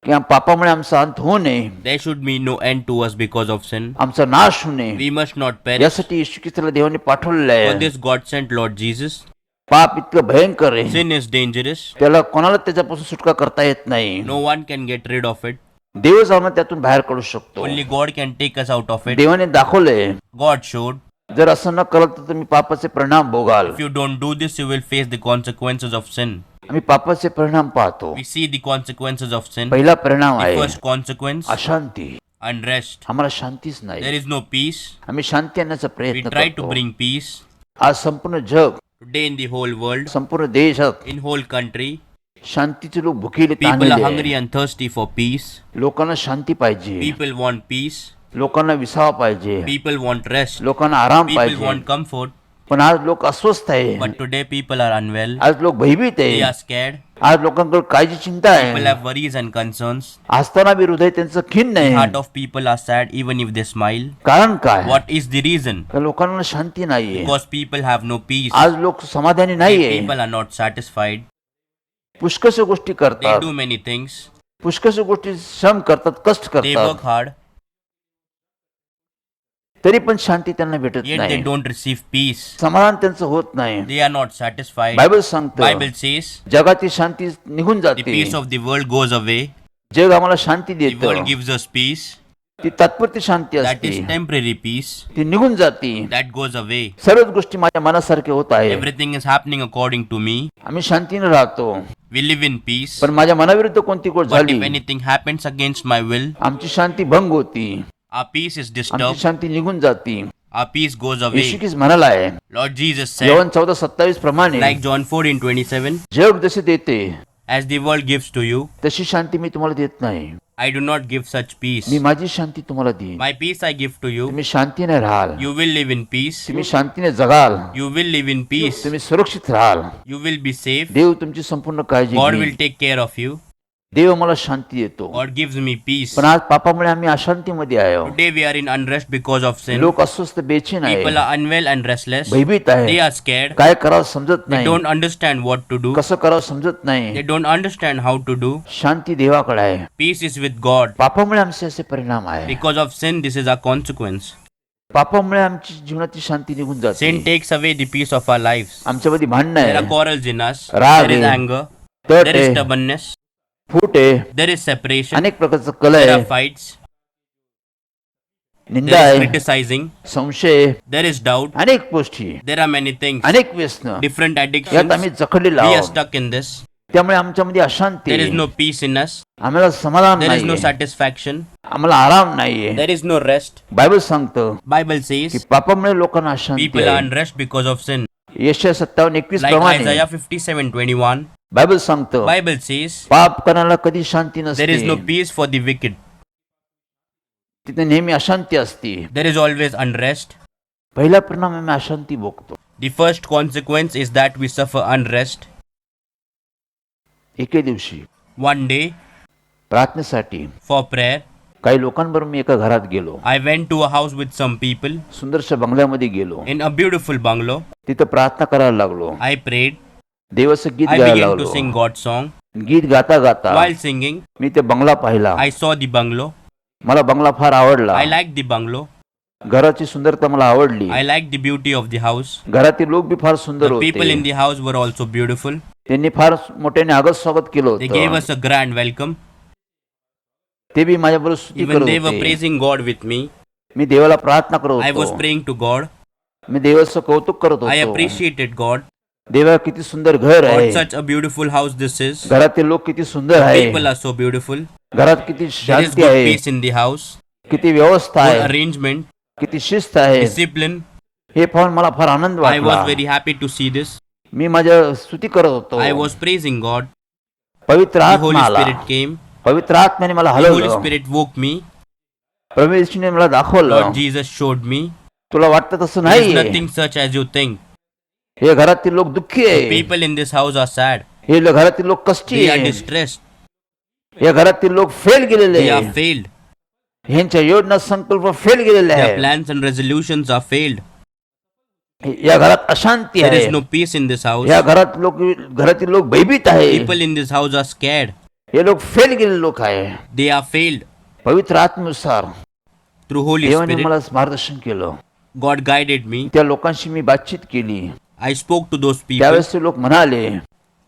की पापामुळे आमचा अंत होऊ नये, There should be no end to us because of sin. आमचा नाश होऊ नये. We must not perish. यासाठी येशू ख्रिस्ताला देवाने पाठवलेलं For आहे. this God sent Lord Jesus. पाप इतकं भयंकर आहे, Sin is dangerous. त्याला कोणाला त्याच्यापासून सुटका करता येत नाही. No one can get rid of it. देवच आम्हाला त्यातून बाहेर काढू शकतो. Only God can take us out of it. देवाने दाखवलंय, God showed. जर असं न करत तर तुम्ही पापाचे परिणाम भोगाल. If you don't do this, you will face the consequences of sin. आम्ही पापाचे परिणाम पाहतो. We see the consequences of sin. पहिला परिणाम The आहे first consequence, अशांती. unrest. आम्हाला शांतीच There नाही. is no peace. आम्ही शांती आणण्याचा We प्रयत्न try to करतो. bring peace. आज संपूर्ण जग Today in the whole world, संपूर्ण देशात in whole country, शांतीचे लोक भुकेले people are ताणलेले hungry आहे. and thirsty for peace. लोकांना शांती पाहिजे, People want peace. लोकांना विसावा पाहिजे, People want rest. लोकांना आराम People पाहिजे. want comfort. पण आज लोक अस्वस्थ आहे, But today people are unwell. आज लोक भयभीत They आहे, are scared. आज लोकांकडे काळजी चिंता People आहे. have worries and concerns. असताना बी हृदय त्यांचं खिन्न The heart आहे. of people are sad even if they smile. कारण काय? What is the reason? तर लोकांना शांती नाहीये. Because people have no peace. आज लोक समाधानी नाहीये. People are not satisfied. पुष्कळ गोष्टी They करतात, do many things. पुष्कळ गोष्टी श्रम करतात, कष्ट They work करतात, hard, तरी पण शांती त्यांना भेटत yet they नाही, don't receive peace. समाधान त्यांचं होत नाही. They are not satisfied. Bible सांगतं Bible says जगाची शांती निघून the जाते. peace of the world goes away. जग आम्हाला शांती The देत, world gives us peace. ती तात्पुरती शांती That असते, is temporary peace. ती निघून जाते. That goes away. सर्वच गोष्टी माझ्या मनासारखे होत आहे, Everything is happening according to me. आम्ही शांतीने राहतो. We live in peace. पण माझ्या मनाविरुद्ध कोणती गोष्ट But if झाली, anything happens against my will, आमची शांती भंग होती, our peace is आमची disturbed. शांती निघून जाती. Our peace goes Yeshu away. Christ म्हणालाय Lord Jesus said, Yohan 14:27 प्रमाणे, like John 14:27, जग जसे देते as the world gives to you, तशी शांती मी तुम्हाला देत नाही. I do not give such peace. मी माझी शांती तुम्हाला देईन. My peace I give to you. तुम्ही शांतीने राहाल, You will live in peace. तुम्ही शांतीने जगाल, You will live in peace. तुम्ही सुरक्षित राहाल. You will be safe. देव तुमची संपूर्ण काळजी God घेईल. will take care of you. देव मला शांती देतो. God gives me peace. पण आज पापामुळे आम्ही अशांतीमध्ये आहे. Today we are in unrest because of sin. लोक अस्वस्थ बेचैन People आहे, are unwell and restless. भयभीत They आहे, are scared. काय करावं समजत They नाही, don't understand what to do. कसं करावं समजत They नाही. don't understand how to do. शांती देवाकडे आहे. Peace is with God. पापामुळे आमचे असे परिणाम आहे. Because of sin, this is our consequence. पापामुळे आमची जीवनाची शांती निघून जाते. Sin takes away the peace of our lives. आमच्यामध्ये भांडणं There are आहे, quarrels in us. राग There is आहे, anger. तट There is आहे, stubbornness. फूट आहे, There is separation. अनेक प्रकारचं कल There are आहे, fights. निंदा There is आहे, criticizing. संशय आहे, There is doubt. अनेक गोष्टी, There are many things. अनेक व्यसन Different यात addictions. आम्ही जखडलेलो We are आहोत. stuck in this. त्यामुळे आमच्यामध्ये अशांती There is आहे. no peace in us. आम्हाला समाधान There is no नाही, satisfaction. आम्हाला आराम नाहीये. There is no rest. Bible सांगतं Bible की says पापामुळे लोकांना अशांती people are आहे. unrest because of sin. यशया 57:21 Like प्रमाणे Isaiah 57:21. बायबल सांगतं Bible says पाप करण्याला कधी शांती there is no नसते, peace for the wicked. तिथे नेहमी अशांती असते. There is always unrest. पहिला परिणाम आम्ही अशांती भोगतो. The first consequence is that we suffer unrest. एके दिवशी One day, प्रार्थनेसाठी for prayer, काही लोकांबरोबर मी एका घरात गेलो. I went to a house with some people सुंदरशा बंगल्यामध्ये गेलो. in a beautiful bungalow. तिथं प्रार्थना करायला लागलो. I prayed. देवाचं गीत I गायला began to लागलो. sing God's song. गीत गाता गाता While singing, मी ते बंगला पाहिला. I saw the bungalow. मला बंगला फार आवडला. I liked the bungalow. घराची सुंदरता मला आवडली. I liked the beauty of the house. घरातील लोक बी फार सुंदर The people in होते. the house were also beautiful. त्यांनी फार मोठ्याने आगत स्वागत केलं They gave होतं. us a grand welcome. ते बी माझ्याबरोबर स्तुती Even they करत were होते. praising God with me. मी देवाला प्रार्थना करत I was होतो. praying to God. मी देवाचं कौतुक करत I होतो. appreciated God. देवा किती सुंदर घर God, आहे. such a beautiful house this is. घरातील लोक किती सुंदर आहे. People are so beautiful. घरात किती There is शांती good आहे, peace in the house. किती व्यवस्था Good आहे, arrangement. किती शिस्त आहे. Discipline. हे पाहून मला फार आनंद I वाटला. was very happy to see this. मी माझ्या स्तुती करत होतो. I was praising God. पवित्र The Holy आत्मा आला. Spirit came. पवित्र आत्म्याने मला The Holy हलवलं. Spirit woke me. प्रभू येशूने मला दाखवलं. Lord Jesus showed me. तुला वाटतं तसं There is नाही. nothing such as you think. हे घरातील लोक दुःखी आहे. People in this house are sad. हे घरातील लोक कष्टी They are आहे. distressed. या घरातील लोक फेल गेलेले They are आहे. failed. ह्यांच्या योजना संकल्प फेल गेलेले Their आहे. plans and resolutions are failed. या घरात अशांती There आहे. is no peace in this house. या घरातील लोक भयभीत आहे. People in this house are scared. हे लोक फेल गेलेले लोक आहे. They are failed. पवित्र आत्म्यानुसार Through Holy देवाने Spirit, मला मार्गदर्शन केलं. God guided me. त्या लोकांशी मी बातचीत केली. I spoke to those people. त्यावेळेस ते लोक म्हणाले,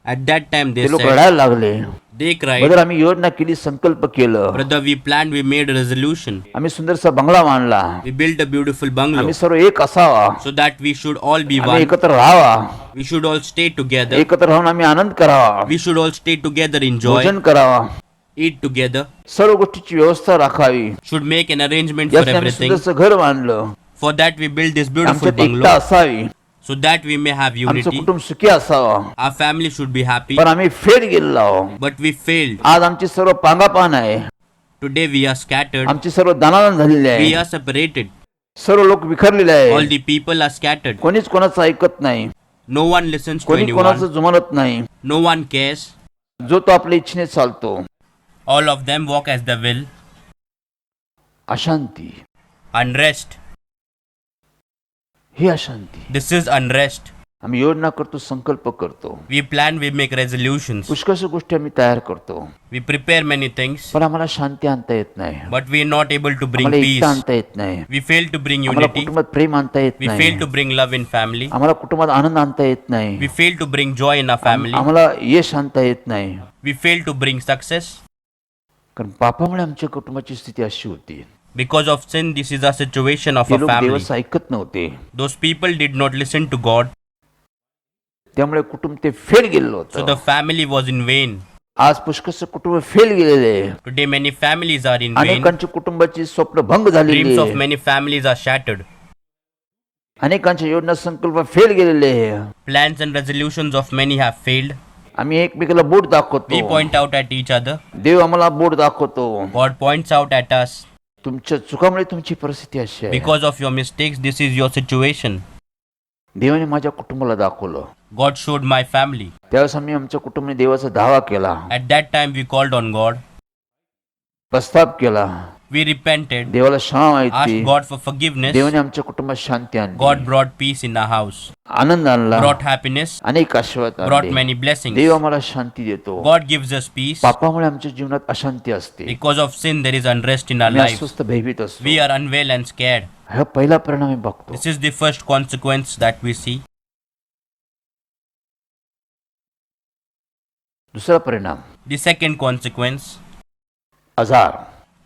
At that time they ते लोक said, रडायला लागले. they cried, बदल आम्ही योजना केली, संकल्प केलं, brother, we planned, we made a resolution. आम्ही सुंदरसा बंगला बांधला, We built a beautiful bungalow आम्ही सर्व एक असावा, so that we should all be आम्ही one. एकत्र राहावा, We should all stay together. एकत्र राहून आम्ही आनंद करावा, We should all stay together, enjoy, भोजन करावा, eat together. सर्व गोष्टीची व्यवस्था राखावी. Should make an arrangement for यासाठी आम्ही everything. सुंदरसं घर बांधलं. For that we built this beautiful आमच्यात एकता bungalow असावी. so that we may have आमचं unity. कुटुंब सुखी असावं. Our family should be happy, पण आम्ही फेल गेलेलो आहोत. but we failed. आज आमची सर्व पांगापान आहे. Today we are scattered, आमची सर्व दानादान झालेली we आहे. are separated. सर्व लोक विखरलेले All आहे. the people are scattered. कोणीच कोणाचं ऐकत नाही. No one listens to कोणी anyone. कोणाचं जुमानत नाही. No one cares. जो तो आपल्या इच्छेने चालतो. All of them walk as they will. अशांती, Unrest. He अशांती. This is unrest. आम्ही योजना करतो, संकल्प करतो, We plan, we make resolutions. पुष्कळ गोष्टी आम्ही तयार करतो, We prepare many things, पण आम्हाला शांती आणता येत नाही. but we are not able to bring आम्हाला एकता peace. आणता येत नाही. We fail to bring आम्हाला unity. कुटुंबात प्रेम आणता येत We नाही. fail to bring love in family. आम्हाला कुटुंबात आनंद आणता येत नाही. We fail to bring joy in our family. आम्हाला यश आणता येत नाही. We fail to bring success. कारण पापामुळे आमच्या कुटुंबाची स्थिती अशी होती. Because of sin, this is a situation of ते a लोक family. देवाचं ऐकत नव्हते. Those people did not listen to God, त्यामुळे कुटुंब ते फेल गेलेलं so the होतं. family was in vain. आज पुष्कळ कुटुंब फेल गेलेले आहे. Today many families are in vain. अनेकांची कुटुंबाची स्वप्न भंग झालेली Dreams of आहे. many families are shattered. अनेकांच्या योजना संकल्प फेल गेलेले आहे. Plans and resolutions of many have failed. आम्ही एकमेकाला बोट We दाखवतो. point out at each other. देव आम्हाला बोट दाखवतो. God points out at us. तुमच्या चुकामुळे तुमची परिस्थिती अशी आहे. Because of your mistakes, this is your situation. देवाने माझ्या कुटुंबाला दाखवलं. God showed my family. त्यावेळेस आम्ही आमच्या कुटुंबाने देवाचा दावा केला, At that time, we called on God. प्रस्ताव केला, We repented, देवाला क्षमा asked माहिती. God for forgiveness. देवाने आमच्या कुटुंबात शांती आणली, God brought peace in our house, आनंद आणला, brought happiness, अनेक आशीर्वाद brought आणले. many blessings. देव आम्हाला शांती देतो. God gives us peace. पापामुळे आमच्या जीवनात अशांती असते. Because of sin, there is unrest in our आम्ही lives. अस्वस्थ भयभीत असतो. We are unwell and scared. हा पहिला परिणाम आम्ही बघतो. This is the first consequence that we see. दुसरा परिणाम, The second consequence, आजार.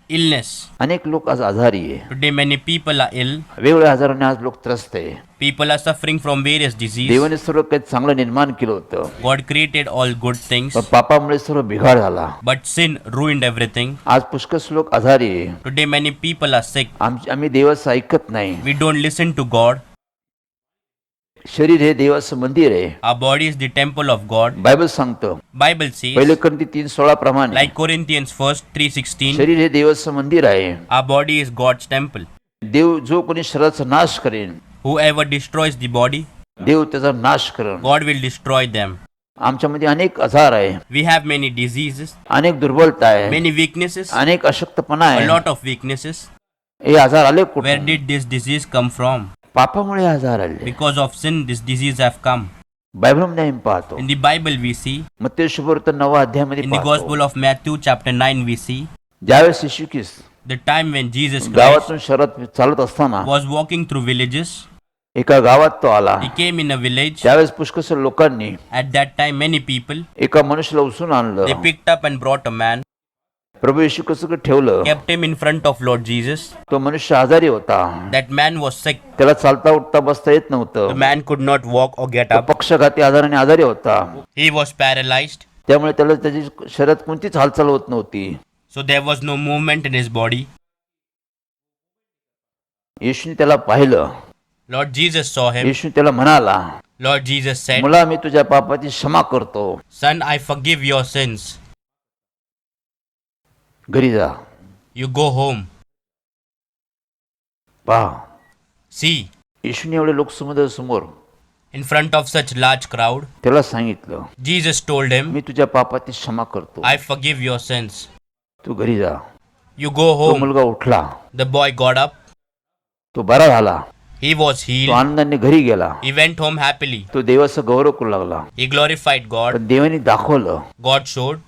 illness. अनेक लोक आज आजारी आहे. Today, many people are ill. वेगवेगळ्या आजाराने आज लोक त्रस्त आहे. People are suffering from various diseases. देवाने सर्व काही चांगलं निर्माण केलं होतं, God created all good things, पण पापामुळे सर्व बिघाड झाला. but sin ruined everything. आज पुष्कळ लोक आजारी आहे. Today, many people are sick. आम्ही देवाचं ऐकत नाही. We don't listen to God. शरीर हे देवाचं मंदिर आहे. Our body is the temple of God. Bible सांगतं Bible says, पहिले कोरिंथी 3:16 प्रमाणे like Corinthians 3:16, शरीर हे देवाचं मंदिर आहे. our body is God's temple. देव जो कोणी शरीराचा नाश करेन, Whoever destroys the body, देव त्याचा नाश करेन. God will destroy them. आमच्यामध्ये अनेक आजार आहे, We have many diseases, अनेक दुर्बलता आहे, many weaknesses, अनेक अशक्तपणा a आहे. lot of weaknesses. हे आजार आले Where कुठून? did this disease come from? पापामुळे आजार आले. Because of sin, this disease have come. बायबलमध्ये आम्ही पाहतो, In the Bible, we see. मत्ती शुभवर्त 9 अध्यायामध्ये In the पाहतो, Gospel of Matthew, chapter 9, we see ज्यावेळेस येशू ख्रिस्त the time when Jesus Christ गावातून शहरात चालत असताना was walking through villages. एका गावात तो आला. He came in a village. त्यावेळेस पुष्कळ लोकांनी At that time, many people, एका मनुष्याला उचलून आणलं, they picked up and brought a man, प्रभू येशू ख्रिस्ताकडे ठेवलं. kept him in front of Lord Jesus. तो मनुष्य आजारी होता, That man was sick. त्याला चालता उठता बसता येत The नव्हतं. man could not walk or get तो up. पक्षघाती आजाराने आजारी होता, He was paralyzed. त्यामुळे त्याला त्याची शरीरात कोणतीच हालचाल होत नव्हती. So there was no movement in his body. येशूने त्याला पाहिलं. Lord Jesus saw him. येशू त्याला म्हणाला, Lord Jesus said, मुला मी तुझ्या पापाची क्षमा करतो, Son, I forgive your sins. घरी जा. You go home. पहा, See, येशूने एवढे लोकसमुद्र समोर in front of such large crowd, त्याला सांगितलं, Jesus told him, मी तुझ्या पापाची क्षमा करतो, I forgive your sins. तू घरी जा. You go तो home. मुलगा उठला, The boy got up. तो बरा झाला, He was तो healed. आनंदाने घरी गेला. He went home happily. तो देवाचा गौरव करू लागला. He glorified God. पण देवाने दाखवलं, God showed,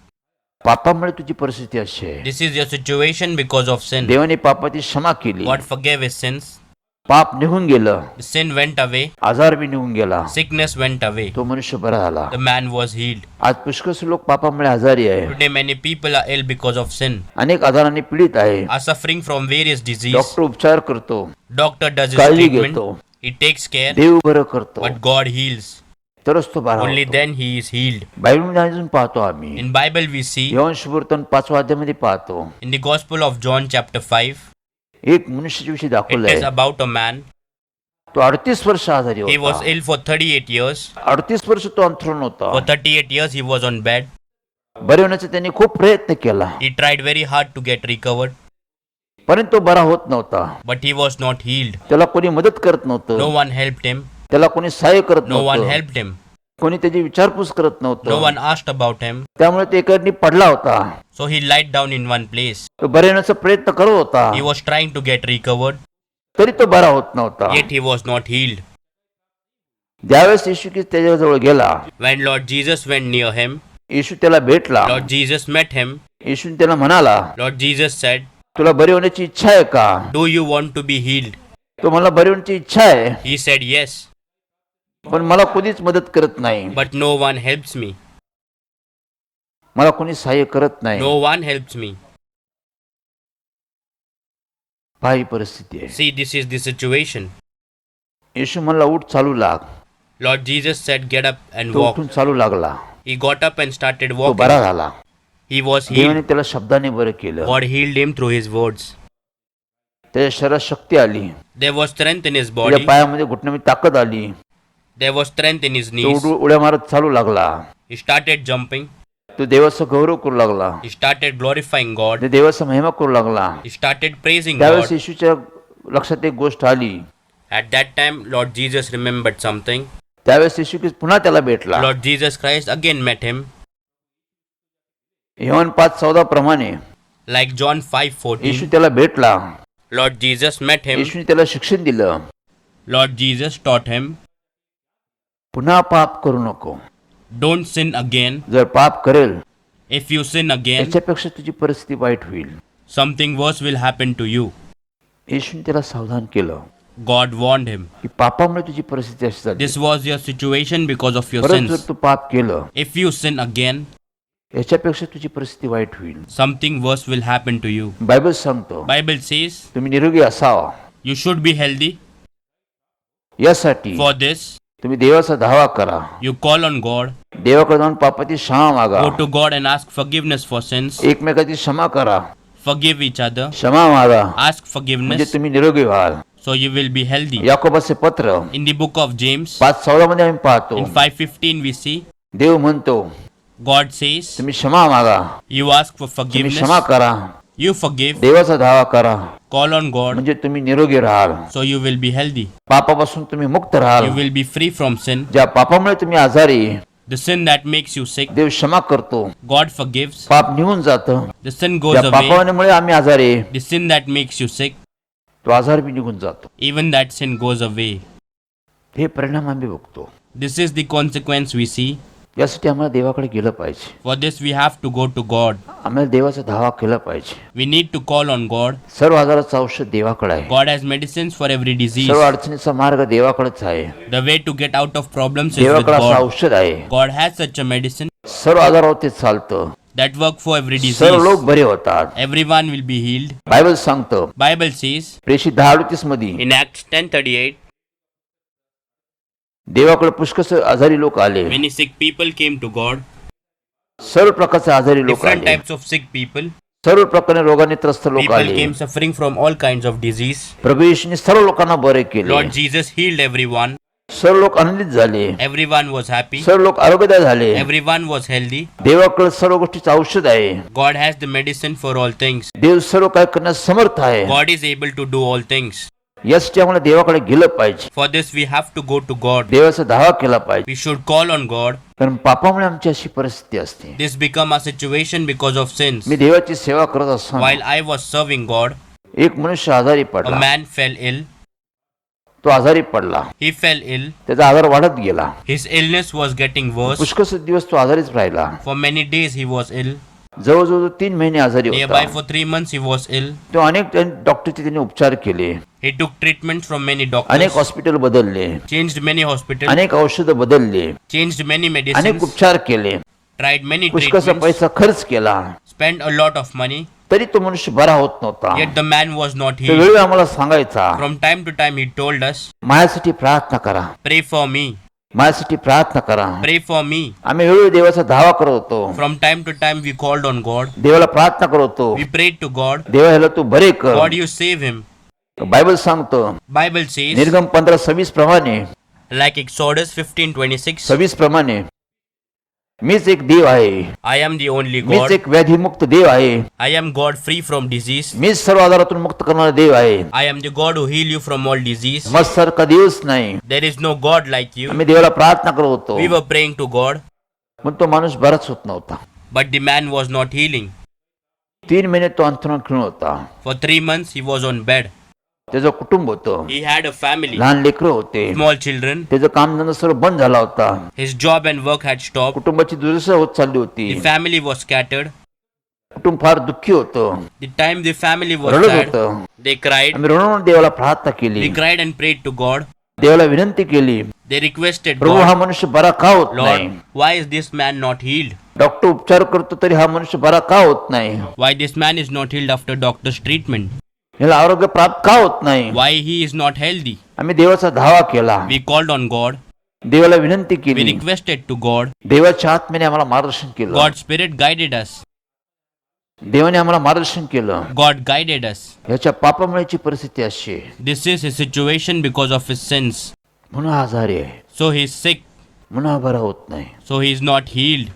पापामुळे तुझी परिस्थिती अशी आहे. this is your situation because of sin. देवाने पापाची क्षमा केली, God forgave his sins. पाप निघून गेलं, The sin went away. आजार बी निघून गेला, Sickness went away. तो मनुष्य बरा झाला. The man was healed. आज पुष्कळ लोक पापामुळे आजारी आहे, Today many people are ill because of sin, अनेक आजारांनी पीडित आहे. are suffering from various disease. Doctor उपचार करतो, Doctor does his काळजी treatment. घेतो, He takes care, देव बरं करतो, but God heals. तरच तो बरा Only होतो. then he is healed. बायबलमध्ये अजून पाहतो आम्ही, In Bible we see, Yohan शुभवर्तन 5व्या अध्यायामध्ये पाहतो, in the Gospel of John chapter 5, एक मनुष्याच्या विषयी it दाखवलंय. is about a man. तो 38 वर्ष आजारी He was होता. ill for 38 years. 38 वर्ष तो अंथरुण होता. For 38 years, he was on bed. बरे होण्याचा त्यांनी खूप प्रयत्न केला, He tried very hard to get recovered, परंतु तो बरा होत नव्हता. but he was not healed. त्याला कोणी मदत करत No नव्हतं, one helped him. त्याला कोणी सहाय्य करत No one नव्हतं, helped him. कोणी त्याची विचारपूस करत No नव्हतं. one asked about him. त्यामुळे ते एकडनी पडला होता. So he lied down in one place. तो बरे होण्याचा प्रयत्न करत होता, He was trying to get recovered, तरी तो बरा होत नव्हता. yet he was not healed. ज्यावेळेस येशू ख्रिस्त त्याच्याजवळ गेला, When Lord Jesus went near him, येशू त्याला भेटला. Lord Jesus met him. येशूने त्याला म्हणाला, Lord Jesus said, तुला बरे होण्याची इच्छा आहे का? "Do you want to be healed?" तो मला बरे होण्याची इच्छा आहे, He said, "Yes, पण मला कोणीच मदत करत नाही, but no one helps me. मला कोणी सहाय्य करत नाही. No one helps me." पाही परिस्थिती आहे. See, this is the situation. येशू म्हणला, उठ, चालू लाग. Lord Jesus said, "Get up and तो walk." उठून चालू लागला. He got up and started तो बरा walking. झाला. He was देवाने healed. त्याला शब्दाने बरं केलं. God healed him through his words. त्याच्या शरीरात शक्ती आली, There was strength in his त्याच्या body. पायामध्ये घुटण्यामध्ये ताकद आली. There was strength in his तो knees. उड्या मारत चालू लागला. He started jumping. तो देवाचा गौरव करू लागला. He started glorifying God. तो देवाचा महिमा करू लागला. He started praising त्यावेळेस God. येशूच्या लक्षात एक गोष्ट आली. At that time, Lord Jesus remembered something. त्यावेळेस येशू ख्रिस्त पुन्हा त्याला भेटला. Lord Jesus Christ again met him. Yohan 5:14 प्रमाणे Like John येशू 5:14, त्याला भेटला. Lord Jesus met him. येशूने त्याला शिक्षण दिलं, Lord Jesus taught him, पुन्हा पाप करू नको. "Don't sin again. जर पाप करेल, If you sin again, याच्यापेक्षा तुझी परिस्थिती वाईट होईल. something worse will happen to you." येशूने त्याला सावधान केलं God warned him. की पापामुळे तुझी परिस्थिती अशी झाली. This was your situation because of your परत sins. जर तू पाप केलं, If you sin again, याच्यापेक्षा तुझी परिस्थिती वाईट होईल. something worse will happen to you. Bible सांगतो, Bible says तुम्ही निरोगी असावा, you should be healthy. यासाठी For this, तुम्ही देवाचा धावा करा. you call on God, देवाकडे जाऊन पापाची क्षमा मागा. go to God and ask forgiveness for sins, एकमेकाची क्षमा करा, forgive each other, क्षमा मागा, ask म्हणजे forgiveness, तुम्ही निरोगी व्हाल. so you will be healthy. याकोबाचे पत्र In the book of James, 5:14 मध्ये आम्ही पाहतो, in 5:15 we see, देव म्हणतो, God says, तुम्ही क्षमा मागा, you ask for तुम्ही क्षमा forgiveness, करा, you forgive, देवाचा धावा करा, call on God, म्हणजे तुम्ही निरोगी राहाल. so you will be healthy. पापापासून तुम्ही मुक्त राहाल. You will be free from sin. ज्या पापामुळे तुम्ही आजारी, The sin that makes you sick, देव क्षमा करतो, God forgives. पाप निघून जातं. The sin goes ज्या away. पापामुळे आम्ही आजारी, The sin that makes you sick, तो आजार बी निघून जातो. even that sin goes away. हे परिणाम आम्ही बघतो. This is the consequence we see. यासाठी आम्हाला देवाकडे गेलं पाहिजे. For this, we have to go to God. आम्हाला देवाचा धावा केला पाहिजे. We need to call on God. सर्व आजाराचं औषध देवाकडे आहे. God has medicines for every disease. सर्व अडचणीचा मार्ग देवाकडेच आहे. The way to get out of problems is with देवाकडे असं God. औषध आहे. God has such a medicine सर्व आजारावर ते चालतं. that work for every सर्व disease. लोक बरे होतात. Everyone will be healed. Bible सांगतं, Bible says प्रेषित 10:38 मध्ये in Acts 10:38, देवाकडे पुष्कळ आजारी लोक आले. many sick people came to God. सर्व प्रकारचे आजारी लोक Different आले. types of sick people. सर्व प्रकारे रोगाने त्रस्त लोक People आले. came suffering from all kinds of disease. प्रभू येशूने सर्व लोकांना बरे केले. Lord Jesus healed everyone. सर्व लोक आनंदित झाले. Everyone was happy. सर्व लोक आरोग्यदायी झाले. Everyone was healthy. देवाकडे सर्व गोष्टीचं औषध आहे. God has the medicine for all things. देव सर्व काय करण्यास समर्थ आहे. God is able to do all things. यासाठी आम्हाला देवाकडे गेलं पाहिजे. For this, we have to go to God. देवाचा धावा केला पाहिजे. We should call on God. कारण पापामुळे आमची अशी परिस्थिती असते. This become a situation because of sins. मी देवाची सेवा करत असताना While I was serving God, एक मनुष्य आजारी a पडला. man fell ill. तो आजारी पडला. He fell ill. त्याचा आजार वाढत गेला. His illness was getting worse. पुष्कळ दिवस तो आजारीच राहिला. For many days he was ill. जवळजवळ 3 महिने आजारी Nearby होता. for 3 months he was ill. तो अनेक डॉक्टरचे त्यांनी उपचार केले. He took treatments from many अनेक doctors. हॉस्पिटल बदलले. Changed many hospitals. अनेक औषधं बदलले. Changed many अनेक medicines. उपचार केले. Tried many पुष्कळचा treatments. पैसा खर्च केला. Spent a lot of money. तरी तो मनुष्य बरा होत नव्हता. Yet the man was not तो healed. वेळोवेळी आम्हाला सांगायचा, From time to time he told us, माझ्यासाठी प्रार्थना करा, pray for me. माझ्यासाठी प्रार्थना करा. Pray for me. आम्ही वेळोवेळी देवाचा धावा करत होतो. From time to time we called on God. देवाला प्रार्थना करत होतो, We prayed to God. देवा ह्याला तू बरे कर. God, you save him. Bible सांगतो Bible says, निर्गम 15:26 प्रमाणे like Exodus 15:26, 26 प्रमाणे मीच एक देव आहे, I am the only मीच God. एक व्याधीमुक्त देव आहे, I am God free from disease. मीच सर्व आजारातून मुक्त करणारा देव आहे. I am the God who heal you from all disease. मत्सारखा देवच नाही. There is no God like you. आम्ही देवाला प्रार्थना करत होतो, We were praying to God, पण तो माणूस बराच होत नव्हता. but the man was not healing. 3 महिने तो अंथरुणात खिळून होता. For 3 months he was on bed. त्याचं कुटुंब होतं, He had a family, लहान लेकरं होते, small children. त्याचं कामधंदा सर्व बंद झाला होता. His job and work had stopped. कुटुंबाची दुर्दशा होत चालली होती. The family was scattered. कुटुंब फार दुःखी होतं, The time the family was रडत sad, होतं. they cried. आम्ही रडून देवाला प्रार्थना केली, They cried and prayed to God. देवाला विनंती केली, They requested प्रभू हा God, मनुष्य बरा का होत नाही? Lord, why is this man not healed? Doctor उपचार करतो तरी हा मनुष्य बरा का होत नाही? Why this man is not healed after doctor's treatment? याला आरोग्य प्राप्त का होत नाही? Why he is not healthy? आम्ही देवाचा धावा केला, We called on God. देवाला विनंती We केली, requested to God. देवाच्या आत्म्याने आम्हाला मार्गदर्शन केलं, God's spirit guided us. देवाने आम्हाला मार्गदर्शन केलं. God guided us. याच्या पापामुळेची परिस्थिती अशी आहे, This is his situation because of his sins. म्हणून हा आजारी आहे, So he is sick. म्हणून हा बरा होत नाही. So he is not healed.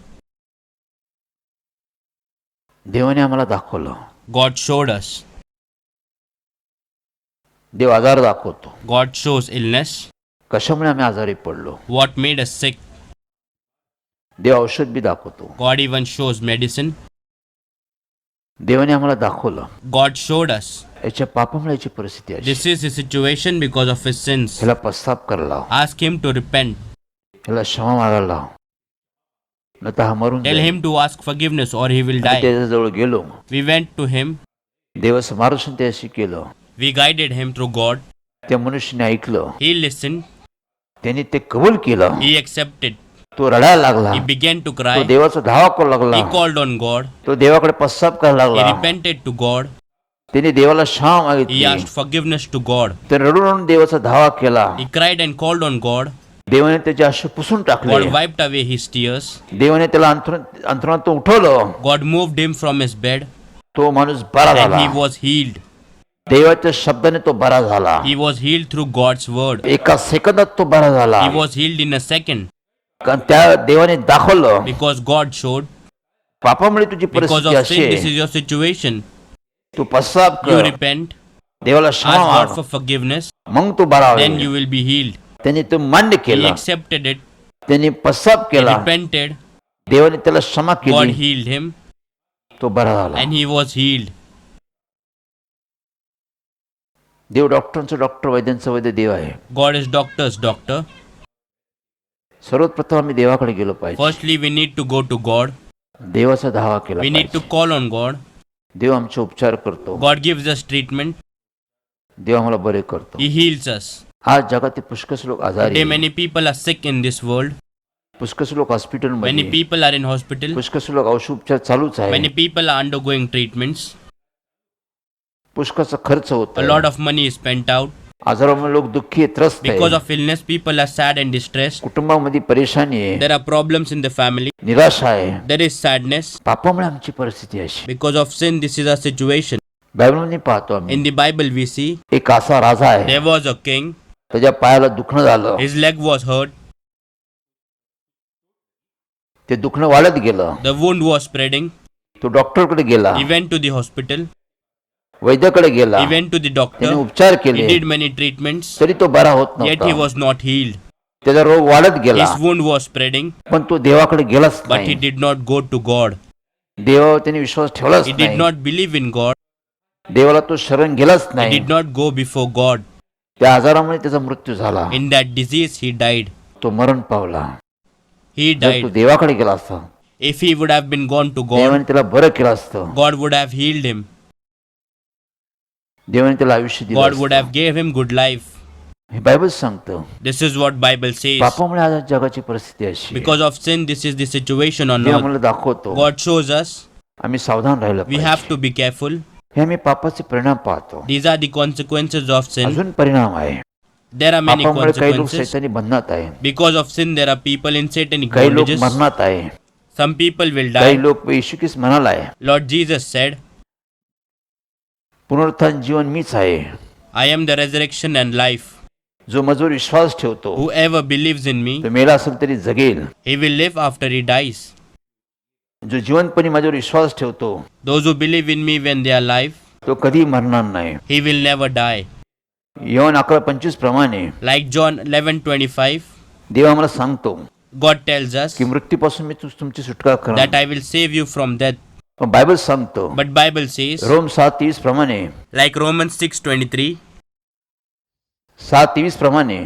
देवाने आम्हाला दाखवलं, God showed us. देव आजार दाखवतो. God shows illness. कशामुळे आम्ही आजारी पडलो? What made us sick? देव औषध बी दाखवतो. God even shows medicine. देवाने आम्हाला दाखवलं, God showed us. याच्या पापामुळेची परिस्थिती अशी, This is his situation because of his sins. ह्याला पश्चाताप करायला लाव, Ask him to repent. ह्याला क्षमा मागायला लाव, न तर हा मरून Tell जाईल. him to ask forgiveness or he will आम्ही die. त्याच्याजवळ गेलो, We went to him. देवाचं मार्गदर्शन त्याशी केलं. We guided him through God. त्या मनुष्याने ऐकलं, He listened. त्याने ते कबूल केलं. He accepted. तो रडायला लागला, He began to तो cry. देवाचा धावा करू लागला, He called on God. तो देवाकडे पश्चाताप करायला He लागला. repented to God. त्याने देवाला क्षमा He मागितली. asked forgiveness to God. त्याने रडून रडून देवाचा धावा केला. He cried and called on God. देवाने त्याचे अश्रू पुसून टाकले. God wiped away his tears. देवाने त्याला अंथरुणातून उठवलं. God moved him from his bed तो माणूस बरा and he झाला. was healed. देवाच्या शब्दाने तो बरा झाला. He was healed through God's word. एका सेकंदात तो बरा झाला. He was healed in a second कारण त्या देवाने दाखवलं, because God showed. पापामुळे तुझी Because परिस्थिती of अशी sin, this आहे, is your situation. तू पश्चाताप You कर, repent, देवाला क्षमा ask God माग, for forgiveness, मग तू बरा then होईल. you will be healed. त्याने तो मान्य He केला, accepted it. त्याने पश्चाताप He केला, repented. देवाने त्याला क्षमा God केली, healed him तो बरा झाला. and he was healed. देव डॉक्टरांचं डॉक्टर, वैद्यांचं वैद्य देव आहे. God is doctor's doctor. सर्वप्रथम आम्ही देवाकडे गेलो पाहिजे, Firstly, we need to go to God. देवाचा धावा केला We need to पाहिजे. call on God. देव आमचे उपचार करतो, God gives us treatment. देव आम्हाला बरे करतो. He heals us. आज जगातील पुष्कळ लोक आजारी Today, आहेत. many people are sick in this world. पुष्कळ लोक हॉस्पिटल Many मध्ये, people are in hospital. पुष्कळ लोक औषध उपचार चालूच Many आहे. people are undergoing treatments. पुष्कळचा खर्च होत A lot of money is spent out. आजारामुळे लोक दुःखी आहे, त्रस्त Because आहे. of illness, people are sad and distressed. कुटुंबामध्ये परेशानी आहे, There are problems in the family. निराशा आहे. There is sadness. पापामुळे आमची परिस्थिती अशी. Because of sin, this is our situation. बायबलमध्ये पाहतो आम्ही, In the Bible, we see एक असा राजा आहे, there was a king. त्याच्या पायाला दुखणं झालं. His leg was hurt. ते दुखणं वाढत गेलं. The wound was spreading. तो डॉक्टरकडे गेला, He went to the hospital. वैद्याकडे गेला, He went to the त्याने doctor. उपचार He केले, did many treatments. तरी तो बरा होत Yet he नव्हता. was not healed. त्याचा रोग वाढत गेला, His wound was spreading. पण तो देवाकडे गेलाच But he नाही. did not go to God. देवावर त्याने विश्वास ठेवलाच He did नाही. not believe in God. देवाला तो शरण गेलाच He नाही. did not go before God. त्या आजारामुळे त्याचा मृत्यू झाला, In that disease, he died. तो मरण पावला. He जर तो died. देवाकडे गेला असता, If he would have been gone to God, देवाने त्याला बरं केलं असतं. God would have healed him. देवाने त्याला आयुष्य दिलं God would असतं. have gave him good life. हे बायबल सांगतं, This is what Bible says. पापामुळे आज जगाची परिस्थिती अशी आहे. Because of sin, this is the situation on Dev earth. आम्हाला दाखवतो, God shows us आम्ही सावधान राहिलं we have पाहिजे. to be careful. हे आम्ही पापाचे परिणाम पाहतो. These are the consequences of sin. अजून परिणाम आहे. There are many पापामुळे काही लोक consequences. शैतानी बंधनात आहे, Because of sin, there are people in satanic काही लोक bondages. मरणात आहे, Some people will काही die. लोक येशू ख्रिस्त म्हणाला आहे, Lord Jesus said, पुनरुत्थान जीवन मीच आहे. I am the resurrection and life. जो माझ्यावर विश्वास ठेवतो Whoever believes in me, तो मेला असेल तरी जगेल. he will live after he dies. जो जिवंतपणी माझ्यावर विश्वास ठेवतो Those who believe in me when they are alive, तो कधी मरणार नाही. he will never die. Yohan 11:25 प्रमाणे Like John 11:25, देव आम्हाला सांगतो God tells us की मृत्यूपासून मी तुमची सुटका that करा. I will save you from death. पण बायबल सांगतो But Bible says, रोम 7:23 प्रमाणे like Romans 6:23, 7:23 प्रमाणे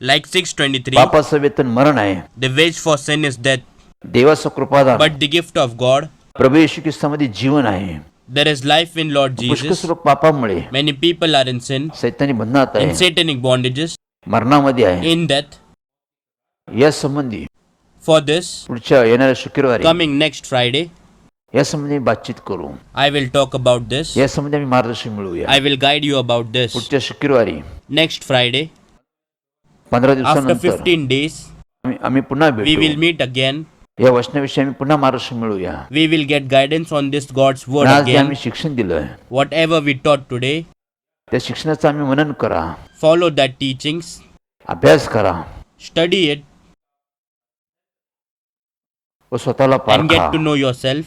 like 6:23, पापाचं वेतन मरण आहे, the wage for sin is death, देवाचा कृपादान but the gift of God, प्रभू येशू ख्रिस्तामध्ये जीवन आहे. there is life in Lord पुष्कळ Jesus. लोक पापामुळे Many people are in sin, सैतानी बंधनात in आहे, satanic bondages, मरणामध्ये आहे. in death. या संबंधी For this, पुढच्या येणाऱ्या शुक्रवारी coming next Friday, या संबंधी बातचीत करू. I will talk about this. या संबंधी आम्ही मार्गदर्शन मिळूया. I will guide you about this. पुढच्या शुक्रवारी Next Friday, 15 after दिवसानंतर 15 days, आम्ही पुन्हा we will भेटू. meet again. या वचनाविषयी आम्ही पुन्हा मार्गदर्शन मिळूया. We will get guidance on this God's word आज जे again. आम्ही शिक्षण दिलंय Whatever we taught today, त्या शिक्षणाचं आम्ही मनन करा, follow that teachings, अभ्यास करा study it, व स्वतःला and get to पारखा. know yourself.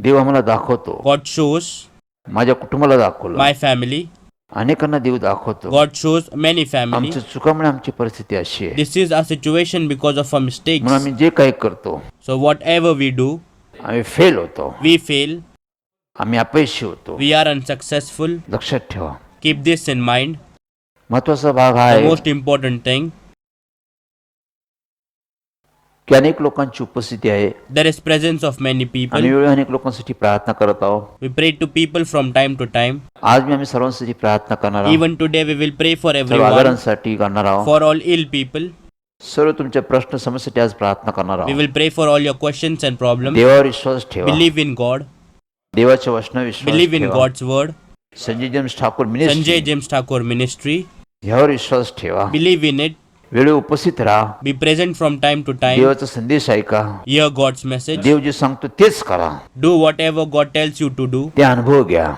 देव आम्हाला दाखवतो, God shows माझ्या कुटुंबाला दाखवलं, my family. अनेकांना देव दाखवतो. God shows many family. आमच्या चुकामुळे आमची परिस्थिती अशी आहे. This is our situation because of our mistakes. म्हणून आम्ही जे काही करतो So whatever we do, आम्ही फेल होतो, we fail, आम्ही अपयशी होतो. we are unsuccessful. लक्षात ठेवा. Keep this in mind. महत्वाचा भाग हा The आहे most important thing, की अनेक लोकांची उपस्थिती आहे. there is presence of many आम्ही people. वेळोवेळी अनेक लोकांसाठी प्रार्थना करत आहोत. We pray to people from time to time. आज मी आम्ही सर्वांसाठी प्रार्थना करणार आहोत. Even today we will pray for सर्व everyone, आजारांसाठी करणार आहोत. for all ill people. सर्व तुमच्या प्रश्न समस्येसाठी आज प्रार्थना करणार We आहोत. will pray for all your questions and problems. देवावर विश्वास ठेवा. Believe in God. देवाच्या वचनावर विश्वास Believe in ठेवा. God's word. Sanjay James Thakur Sanjay ministry James Thakur Ministry. ह्यावर विश्वास ठेवा. Believe in it. वेळोवेळी उपस्थित राहा. Be present from time to time. देवाचा संदेश ऐका. Hear God's message. देव जे सांगतो तेच करा. Do whatever God tells you to do. ते अनुभव घ्या.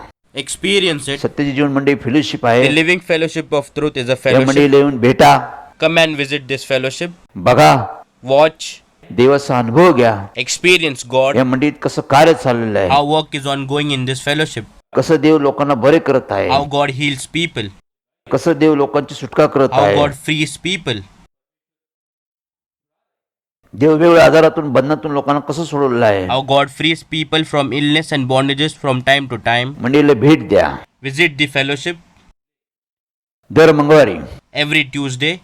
Experience it. सत्याची जीवन मंडळी फेलोशिप The आहे. Living Fellowship of Truth is a या fellowship. मंडळीला येऊन भेटा, Come and visit this fellowship. बघा, Watch. देवाचा अनुभव घ्या. Experience God. या मंडळीत कसं कार्य चाललेलं आहे, How work is ongoing in this fellowship. कसं देव लोकांना बरे करत आहे, How God heals people. कसं देव लोकांची सुटका करत How आहे. God frees people. देव वेगवेगळ्या आजारातून बंधनातून लोकांना कसं सोडवलेलं आहे. How God frees people from illness and bondages from time to time. मंडळीला भेट द्या. Visit the fellowship दर मंगळवारी every Tuesday.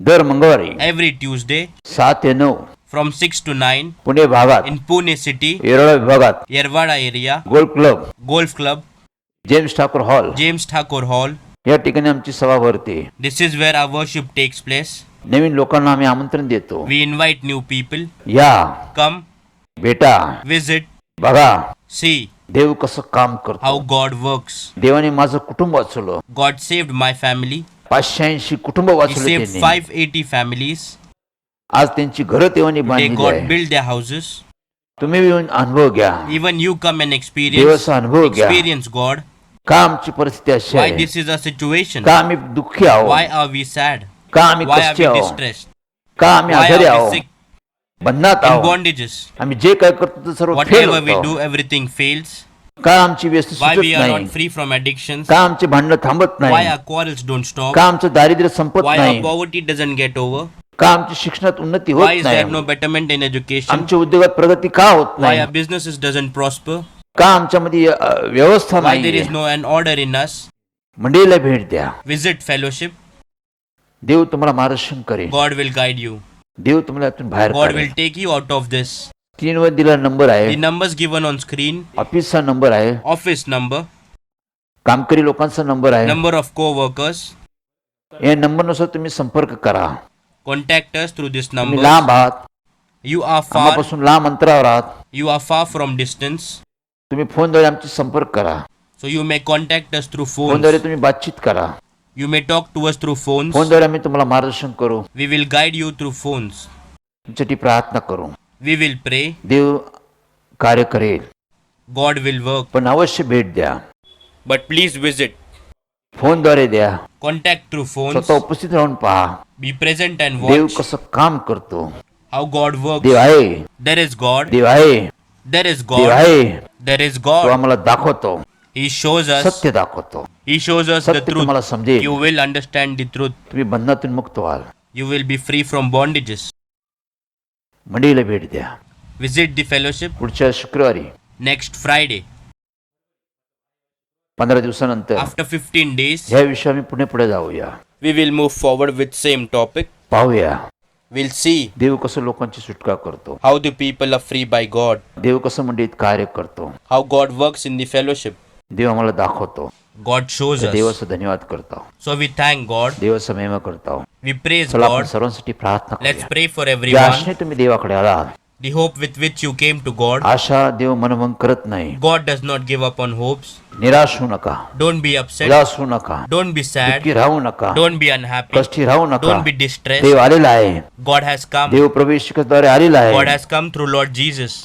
दर मंगळवारी Every Tuesday 7 ते 9 from 6 to 9 पुणे भागात in Pune city, येरळा विभागात Yerwada area, gold club Golf Club, James Thakur hall James Thakur Hall. या ठिकाणी आमची सभा भरते. This is where our worship takes place. नवीन लोकांना आम्ही आमंत्रण देतो. We invite new people. या, Come, भेटा, visit, बघा see देव कसं काम how करतो. God works. देवाने माझं कुटुंब वाचवलं. God saved my family. 580 कुटुंब He वाचवले saved त्यांनी. 580 families. आज त्यांची घरं देवाने They बांधली God आहे. built their houses. तुम्ही येऊन अनुभव घ्या. Even you come and experience देवाचा अनुभव घ्या. God. का आमची परिस्थिती अशी Why आहे, this is a situation? का आम्ही दुःखी आहोत, Why are we sad? का आम्ही Why are कष्टी we आहोत, distressed? का आम्ही Why आजारी are we आहोत, sick? बंधनात In आहोत, bondages. आम्ही जे काय करतो ते सर्व फेल Whatever we होतो. do, everything fails. का आमची व्यस्त Why सुटत we are नाही, not free from addictions? का आमचे भांडणं थांबत Why नाही, our quarrels don't stop? का आमचं दारिद्र्य संपत Why नाही, our poverty doesn't get over? का आमच्या शिक्षणात उन्नती Why होत is there नाही, no betterment in education? आमच्या उद्योगात प्रगती का होत Why नाही, our businesses doesn't prosper? का आमच्यामध्ये व्यवस्था Why there is नाही. no an order in us? मंडळीला भेट द्या. Visit fellowship. देव तुम्हाला मार्गदर्शन करेल. God will guide you. देव तुम्हाला यातून बाहेर God काढेल. will take you out of this. स्क्रीनवर दिलेला नंबर आहे, The numbers given on screen, ऑफिसचा नंबर आहे, office number, कामकरी लोकांचा नंबर आहे. number of co-workers. या नंबरनुसार तुम्ही संपर्क करा. Contact us through this तुम्ही number. लांब आहात, You are far. आम्हापासून लांब अंतरावर आहात, You are far from distance. तुम्ही फोनद्वारे आमची संपर्क करा. So you may contact us through phones. फोनद्वारे तुम्ही बातचीत करा. You may talk to us through phones. फोनद्वारे आम्ही तुम्हाला मार्गदर्शन करू, We will guide you through phones. तुमच्यासाठी प्रार्थना करू. We will pray. देव कार्य करेल, God will work. पण अवश्य भेट द्या. But please visit. फोनद्वारे द्या, Contact through phones. स्वतः उपस्थित राहून पहा Be present and Dev watch कसं काम करतो. how God works. देव आहे, There is God. देव आहे, There is देव God. आहे. There is तो God. आम्हाला दाखवतो, He shows us. सत्य दाखवतो. He shows us the सत्य तुम्हाला truth. समजेल, You will understand the truth. तुम्ही बंधनातून मुक्त व्हाल. You will be free from bondages. मंडळीला भेट द्या. Visit the fellowship पुढच्या शुक्रवारी next Friday. 15 दिवसानंतर After 15 days, ह्या विषयावर आम्ही पुढे जाऊया, we will move forward with same topic. पाहूया We'll see देव कसं लोकांची सुटका करतो, how the people are free by God. देव कसं मंडळीत कार्य करतो. How God works in the fellowship. देव आम्हाला दाखवतो. God shows तर us. देवाचा धन्यवाद करतो, So we thank God. देवाचा महिमा करतो. We praise चला आपण God. सर्वांसाठी प्रार्थना Let's करूया. pray for ज्या everyone. आशेने तुम्ही देवाकडे आलात, The hope with which you came to God. आशा देव मनभंग करत नाही. God does not give up on hopes. निराश होऊ नका, Don't be upset. उदास होऊ नका, Don't be sad. दुःखी राहू नका, Don't be unhappy. कष्टी राहू नका. Don't be distressed. देव आलेला आहे. God has come. देव प्रवेशिकेद्वारे आलेला God आहे. has come through Lord Jesus.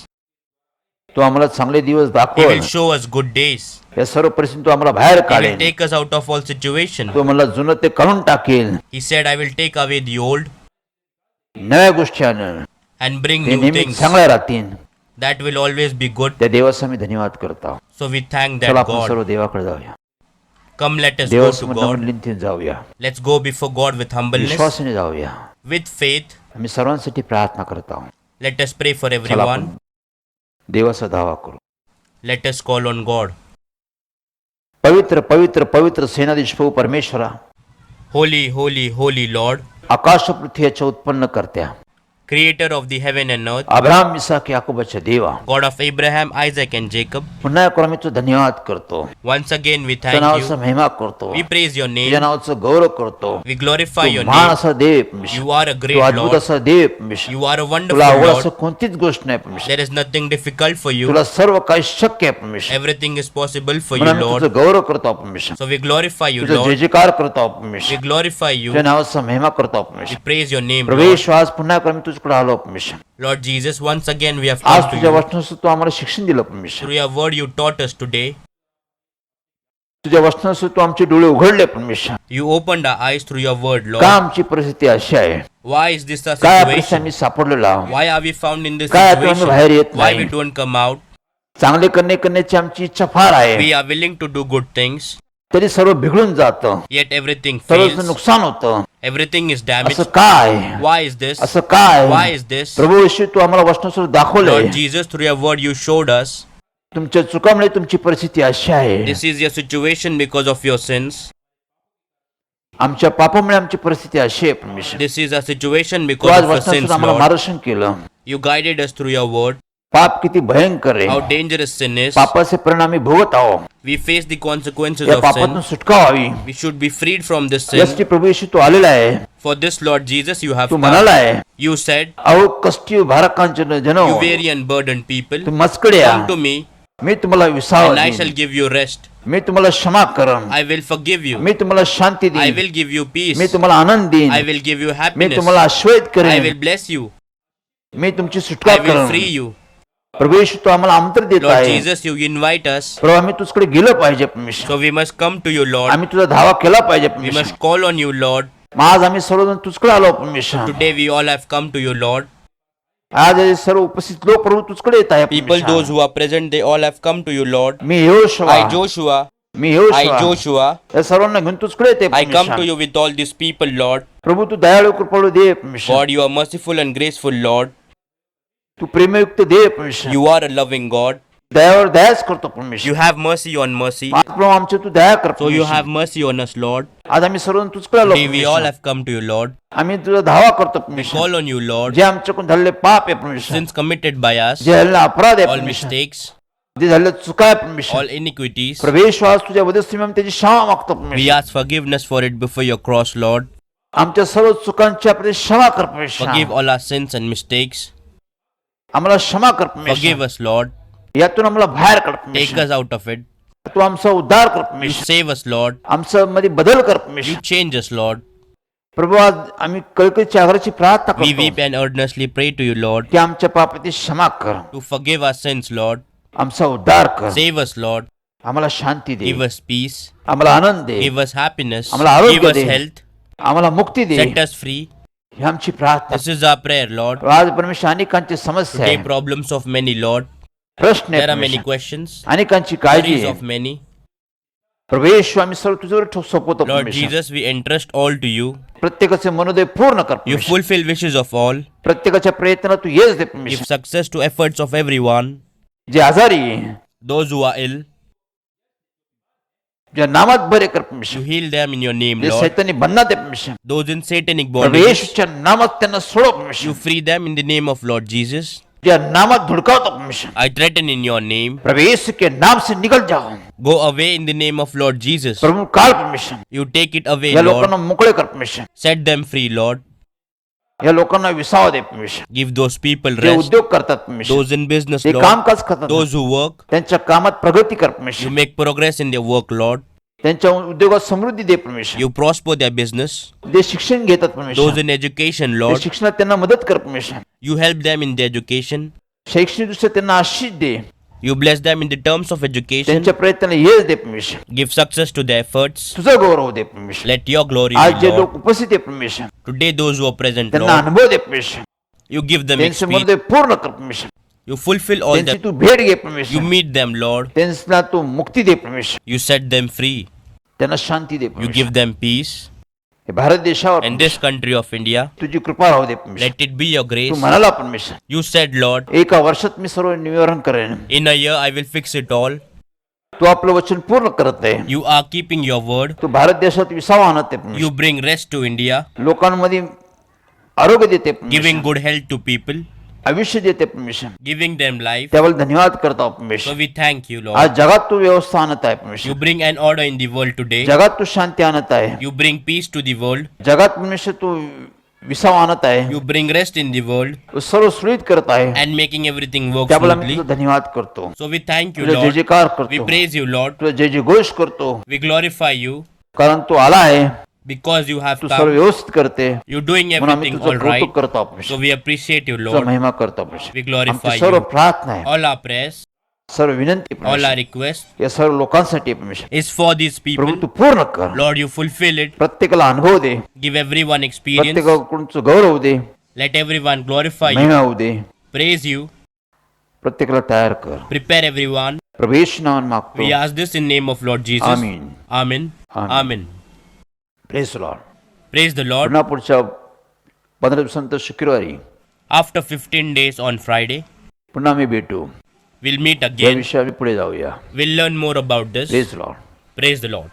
तो आम्हाला चांगले दिवस He दाखवल. will show us good days. या सर्व परिस्थिती तो आम्हाला बाहेर He will काढेल. take us out of all situation. तो मला जुनं ते काढून टाकेल, He said, I will take away the old नव्या गोष्टी आणेल, and bring ते new नेहमी things. चांगल्या राहतील. That will always be good. त्या देवाचा मी धन्यवाद करतो. So we thank चला that आपण God. सर्व देवाकडे जाऊया, Come, let us go to देवासमोर God. नम्रतेने जाऊया, Let's go before God with humbleness, विश्वासाने जाऊया. with faith. आम्ही सर्वांसाठी प्रार्थना करत आहोत. Let us pray for चला everyone. आपण देवाचा धावा करू. Let us call on God. पवित्र पवित्र पवित्र सेनाधीश प्रभू परमेश्वरा, Holy, holy, holy Lord, आकाश पृथ्वीच्या उत्पन्न करत्या, creator of the heaven and earth, Abraham Isaac याकोबाच्या देवा, God of Abraham, Isaac and Jacob. पुन्हा एकदा मी तुझा धन्यवाद करतो. Once again we तुझ्या thank नावाचा you. महिमा करतो, We praise your तुझ्या name. नावाचं गौरव करतो. We glorify तू your महान name. असा देव परमेश्वर, You are a Tu great अद्भुत Lord. असा देव परमेश्वर, You are a तुला wonderful अवघड Lord. असं कोणतीच गोष्ट नाही परमेश्वर, There is nothing difficult for you. तुला सर्व काही शक्य आहे परमेश्वर. Everything is possible for you, म्हणून आम्ही Lord. तुझं गौरव करतो परमेश्वर, So we glorify you, तुझा जय Lord. जयकार करतो We परमेश्वर, glorify तुझ्या you. नावाचा महिमा करतो We परमेश्वर. praise your name, Lord. प्रवेश आज पुन्हा एकदा मी तुझ्याकडे आलो परमेश्वर. Lord Jesus, once again we have आज come to तुझ्या you. वचनाचं तू आम्हाला शिक्षण दिलं परमेश्वर, Through your word you taught us today. तुझ्या वचनाचं तू आमचे डोळे उघडले परमेश्वर. You opened our eyes through your word, का Lord. आमची परिस्थिती अशी आहे, Why is this a काय परिस्थिती situation? आम्ही सापडलेलो आहोत, Why are we found in this काय आम्ही बाहेर येत situation? Why we नाही. don't come out? चांगले करण्याची आमची इच्छा फार आहे, We are willing to do good things, तरी सर्व बिघडून जातं, yet everything सर्वच fails. नुकसान होतं. Everything is असं damaged. काय, Why is this? असं काय. Why is this? प्रभू येशू तू आम्हाला वचनासोबत दाखवलंय, Lord Jesus, through your word you showed us. तुमच्या चुकामुळे तुमची परिस्थिती अशी आहे, This is your situation because of your sins. आमच्या पापामुळे आमची परिस्थिती अशी आहे परमेश्वर. This is a situation Tu because आज of your sins, वचनासोबत आम्हाला Lord. मार्गदर्शन केलं. You guided us through your word. पाप किती भयंकर How आहे, dangerous sin is. पापाचे परिणाम आम्ही भोगत आहोत. We face the consequences या of पापातून sin. सुटका व्हावी We should be freed from this sin. यासाठी प्रभू येशू तू आलेला आहे. For this, Lord Jesus, you have Tu come. म्हणाला आहे, You said, अहो कष्टी भाराकांचन जन, you weary and burdened people, Tu मजकड्या, come to me मी तुम्हाला विसाव and I shall देईन. give you rest. मी तुम्हाला क्षमा करन, I will forgive you. मी तुम्हाला शांती I देईन, will give you peace. मी तुम्हाला आनंद देईन, I will give you me happiness. तुम्हाला आश्वस्त I करेन, will bless you. मी तुमची सुटका I will free करेन. you. प्रभू येशू तू आम्हाला आमंत्रण देत Lord आहे. Jesus, you invite us. प्रभू आम्ही तुझकडे गेलो पाहिजे परमेश्वर, So we must come to you, Lord. आम्ही तुझा धावा केला पाहिजे We परमेश्वर. must call on you, Lord. मग आज आम्ही सर्वजण तुझकडे आलो परमेश्वर. Today we all have come to you, Lord. आज हे सर्व उपस्थित लोक प्रभू तुझकडे येत आहे People, परमेश्वर. those who are present, they all have come to you, Lord. Me यहोशुवा, I, Joshua, me I, यहोशुवा, Joshua, या सर्वांना घेऊन तुझकडे येते I come to परमेश्वर. you with all these people, Lord. प्रभू तू दयाळू कृपाळू दे परमेश्वर, God, you are merciful and graceful, Lord. तू प्रेमयुक्त दे परमेश्वर. You are a loving God. दयावर दयाच करतो परमेश्वर. You have mercy on mercy. आज प्रभू आमचे तू दया कर So you परमेश्वर. have mercy on us, Lord. आज आम्ही सर्वजण तुझकडे आलो Today we all परमेश्वर. have come to you, Lord. आम्ही तुझा धावा करतो We परमेश्वर. call on you, Lord. जे आमच्याकडून झालेले पाप आहे परमेश्वर, Sins committed by us, जे झालेले अपराध आहे all परमेश्वर, mistakes, जे झालेले चुका आहे परमेश्वर, all iniquities, प्रवेश आज तुझ्या वधस्तुमी आम्ही त्याची क्षमा मागतो we परमेश्वर. ask forgiveness for it before your cross, Lord. आमच्या सर्व चुकांची आपली क्षमा कर परमेश्वर. Forgive all our sins and mistakes. आम्हाला क्षमा कर Forgive परमेश्वर. us, Lord. यातून आम्हाला बाहेर कर Take परमेश्वर. us out of it. तू आमचा उद्धार कर You परमेश्वर. save us, Lord. आमच्या मध्ये बदल कर You परमेश्वर. change us, Lord. प्रभू आज आम्ही कळकळीच्या आग्रहाची प्रार्थना We करतो weep and earnestly pray to you, Lord, की आमच्या पापाची क्षमा कर, to forgive our sins, Lord. आमचा उद्धार कर. Save us, Lord. आम्हाला शांती दे, give us peace, आम्हाला आनंद दे, give us happiness, आम्हाला आरोग्य give us दे. health, आम्हाला मुक्ती दे. set us free. ही आमची प्रार्थना. This is our prayer, Lord. आज परमेश्वर अनेकांची समस्या Today आहे, problems of many, Lord. प्रश्न There आहे are many परमेश्वर. questions, अनेकांची काळजी worries आहे. of many. प्रभू येशू आम्ही सर्व तुझ्यावर सोपवतो Lord परमेश्वर. Jesus, we entrust all to you. प्रत्येकाचे मनोदय पूर्ण कर You परमेश्वर. fulfill wishes of all. प्रत्येकाच्या प्रयत्नाला तू येस दे Give परमेश्वर. success to efforts of everyone. जे आजारी आहे, Those who are ill, ज्या नामात बरे कर you परमेश्वर. heal them in your name, जे Lord. सैतानी बंधनात आहे परमेश्वर. Those in satanic Prabhu bondage, येशूच्या नामात त्यांना सोडव you परमेश्वर. free them in the name of Lord Jesus. ज्या नामात धुडकावतो परमेश्वर. I threaten in your name. प्रभु यीशु के नाम से निकल जाओ. Go away in the name of Lord Jesus. प्रभु काल परमेश्वर. You take it away, या Lord. लोकांना मोकळे कर परमेश्वर. Set them free, Lord. या लोकांना विसावा दे परमेश्वर. Give those people जे rest. उद्योग करतात परमेश्वर. Those in business, ते Lord. कामकाज करतात. Those who work, त्यांच्या कामात प्रगती कर you परमेश्वर. make progress in their work, Lord. त्यांच्या उद्योगात समृद्धी दे परमेश्वर. You prosper their business. ते शिक्षण घेतात परमेश्वर. Those in education, ते Lord. शिक्षणात त्यांना मदत कर परमेश्वर. You help them in their education. शैक्षणिक दृष्ट्या त्यांना आशीष दे. You bless them in the terms of education. त्यांच्या प्रयत्नाला यश दे परमेश्वर. Give success to their efforts. तुझा गौरव दे परमेश्वर. Let your glory आज be, जे Lord. लोक उपस्थित आहे परमेश्वर, Today, those who are present, त्यांना Lord, अनुभव दे परमेश्वर. you give them त्यांचे experience. मनोदय पूर्ण कर परमेश्वर. You fulfill all त्यांची that. तू भेट घे You परमेश्वर. meet them, Lord. त्यांना तू मुक्ती दे परमेश्वर. You set them free. त्यांना शांती दे You परमेश्वर. give them peace. हे भारत देशावर And this country of India, तुझी कृपा राहू दे परमेश्वर. let it be your grace. तू म्हणाला परमेश्वर, You said, Lord, एका वर्षात मी सर्व निवारण करेन. in a year I will fix it all. तू आपलं वचन पूर्ण करत आहे. You are keeping your word. तू भारत देशात विसावा आणत आहे परमेश्वर. You bring rest to India, लोकांमध्ये आरोग्य देते परमेश्वर. giving good health to people, आयुष्य देते परमेश्वर. giving them life. त्यावर धन्यवाद करतो So परमेश्वर. we thank you, Lord. आज जगात तू व्यवस्था आणत आहे You परमेश्वर. bring an order in the world today. जगात तू शांती आणत आहे. You bring peace to the world. जगात परमेश्वर तू विसावा आणत आहे. You bring rest in the world तू सर्व सुरळीत करत आहे. and making everything work त्यामुळे आम्ही smoothly. तुझा धन्यवाद करतो. So we thank you, तुझा जय Lord. जयकार We करतो. praise you, Lord. तुझा जय जय घोष करतो. We glorify you कारण तू आला आहे. because you have तू सर्व come. व्यवस्थित करते. You're doing म्हणून आम्ही everything तुझं all right. कौतुक करतो So परमेश्वर. we appreciate you, तुझा Lord. महिमा करतो परमेश्वर. We glorify आमची सर्व you. प्रार्थना आहे, All our prayers, सर्व विनंती all our परमेश्वर, requests या सर्व लोकांसाठी आहे परमेश्वर. is for these Prabhu people. तू पूर्ण कर. Lord, you fulfill it. प्रत्येकाला अनुभव दे. Give everyone experience. प्रत्येकाकडून तुझं गौरव दे. Let everyone glorify you. महिमा होऊ दे. Praise you. प्रत्येकाला तयार कर. Prepare everyone. प्रभू येशू नावाने मागतो. We ask this in name of Lord Jesus. Amen. Amen. Amen. Amen. Praise Lord. Praise the Lord. पुन्हा पुढच्या 15 दिवसांत शुक्रवारी After 15 days on Friday, पुन्हा आम्ही भेटू. we'll meet या again. विषयावर पुढे जाऊया. We'll learn more about this. Praise Lord. Praise the Lord.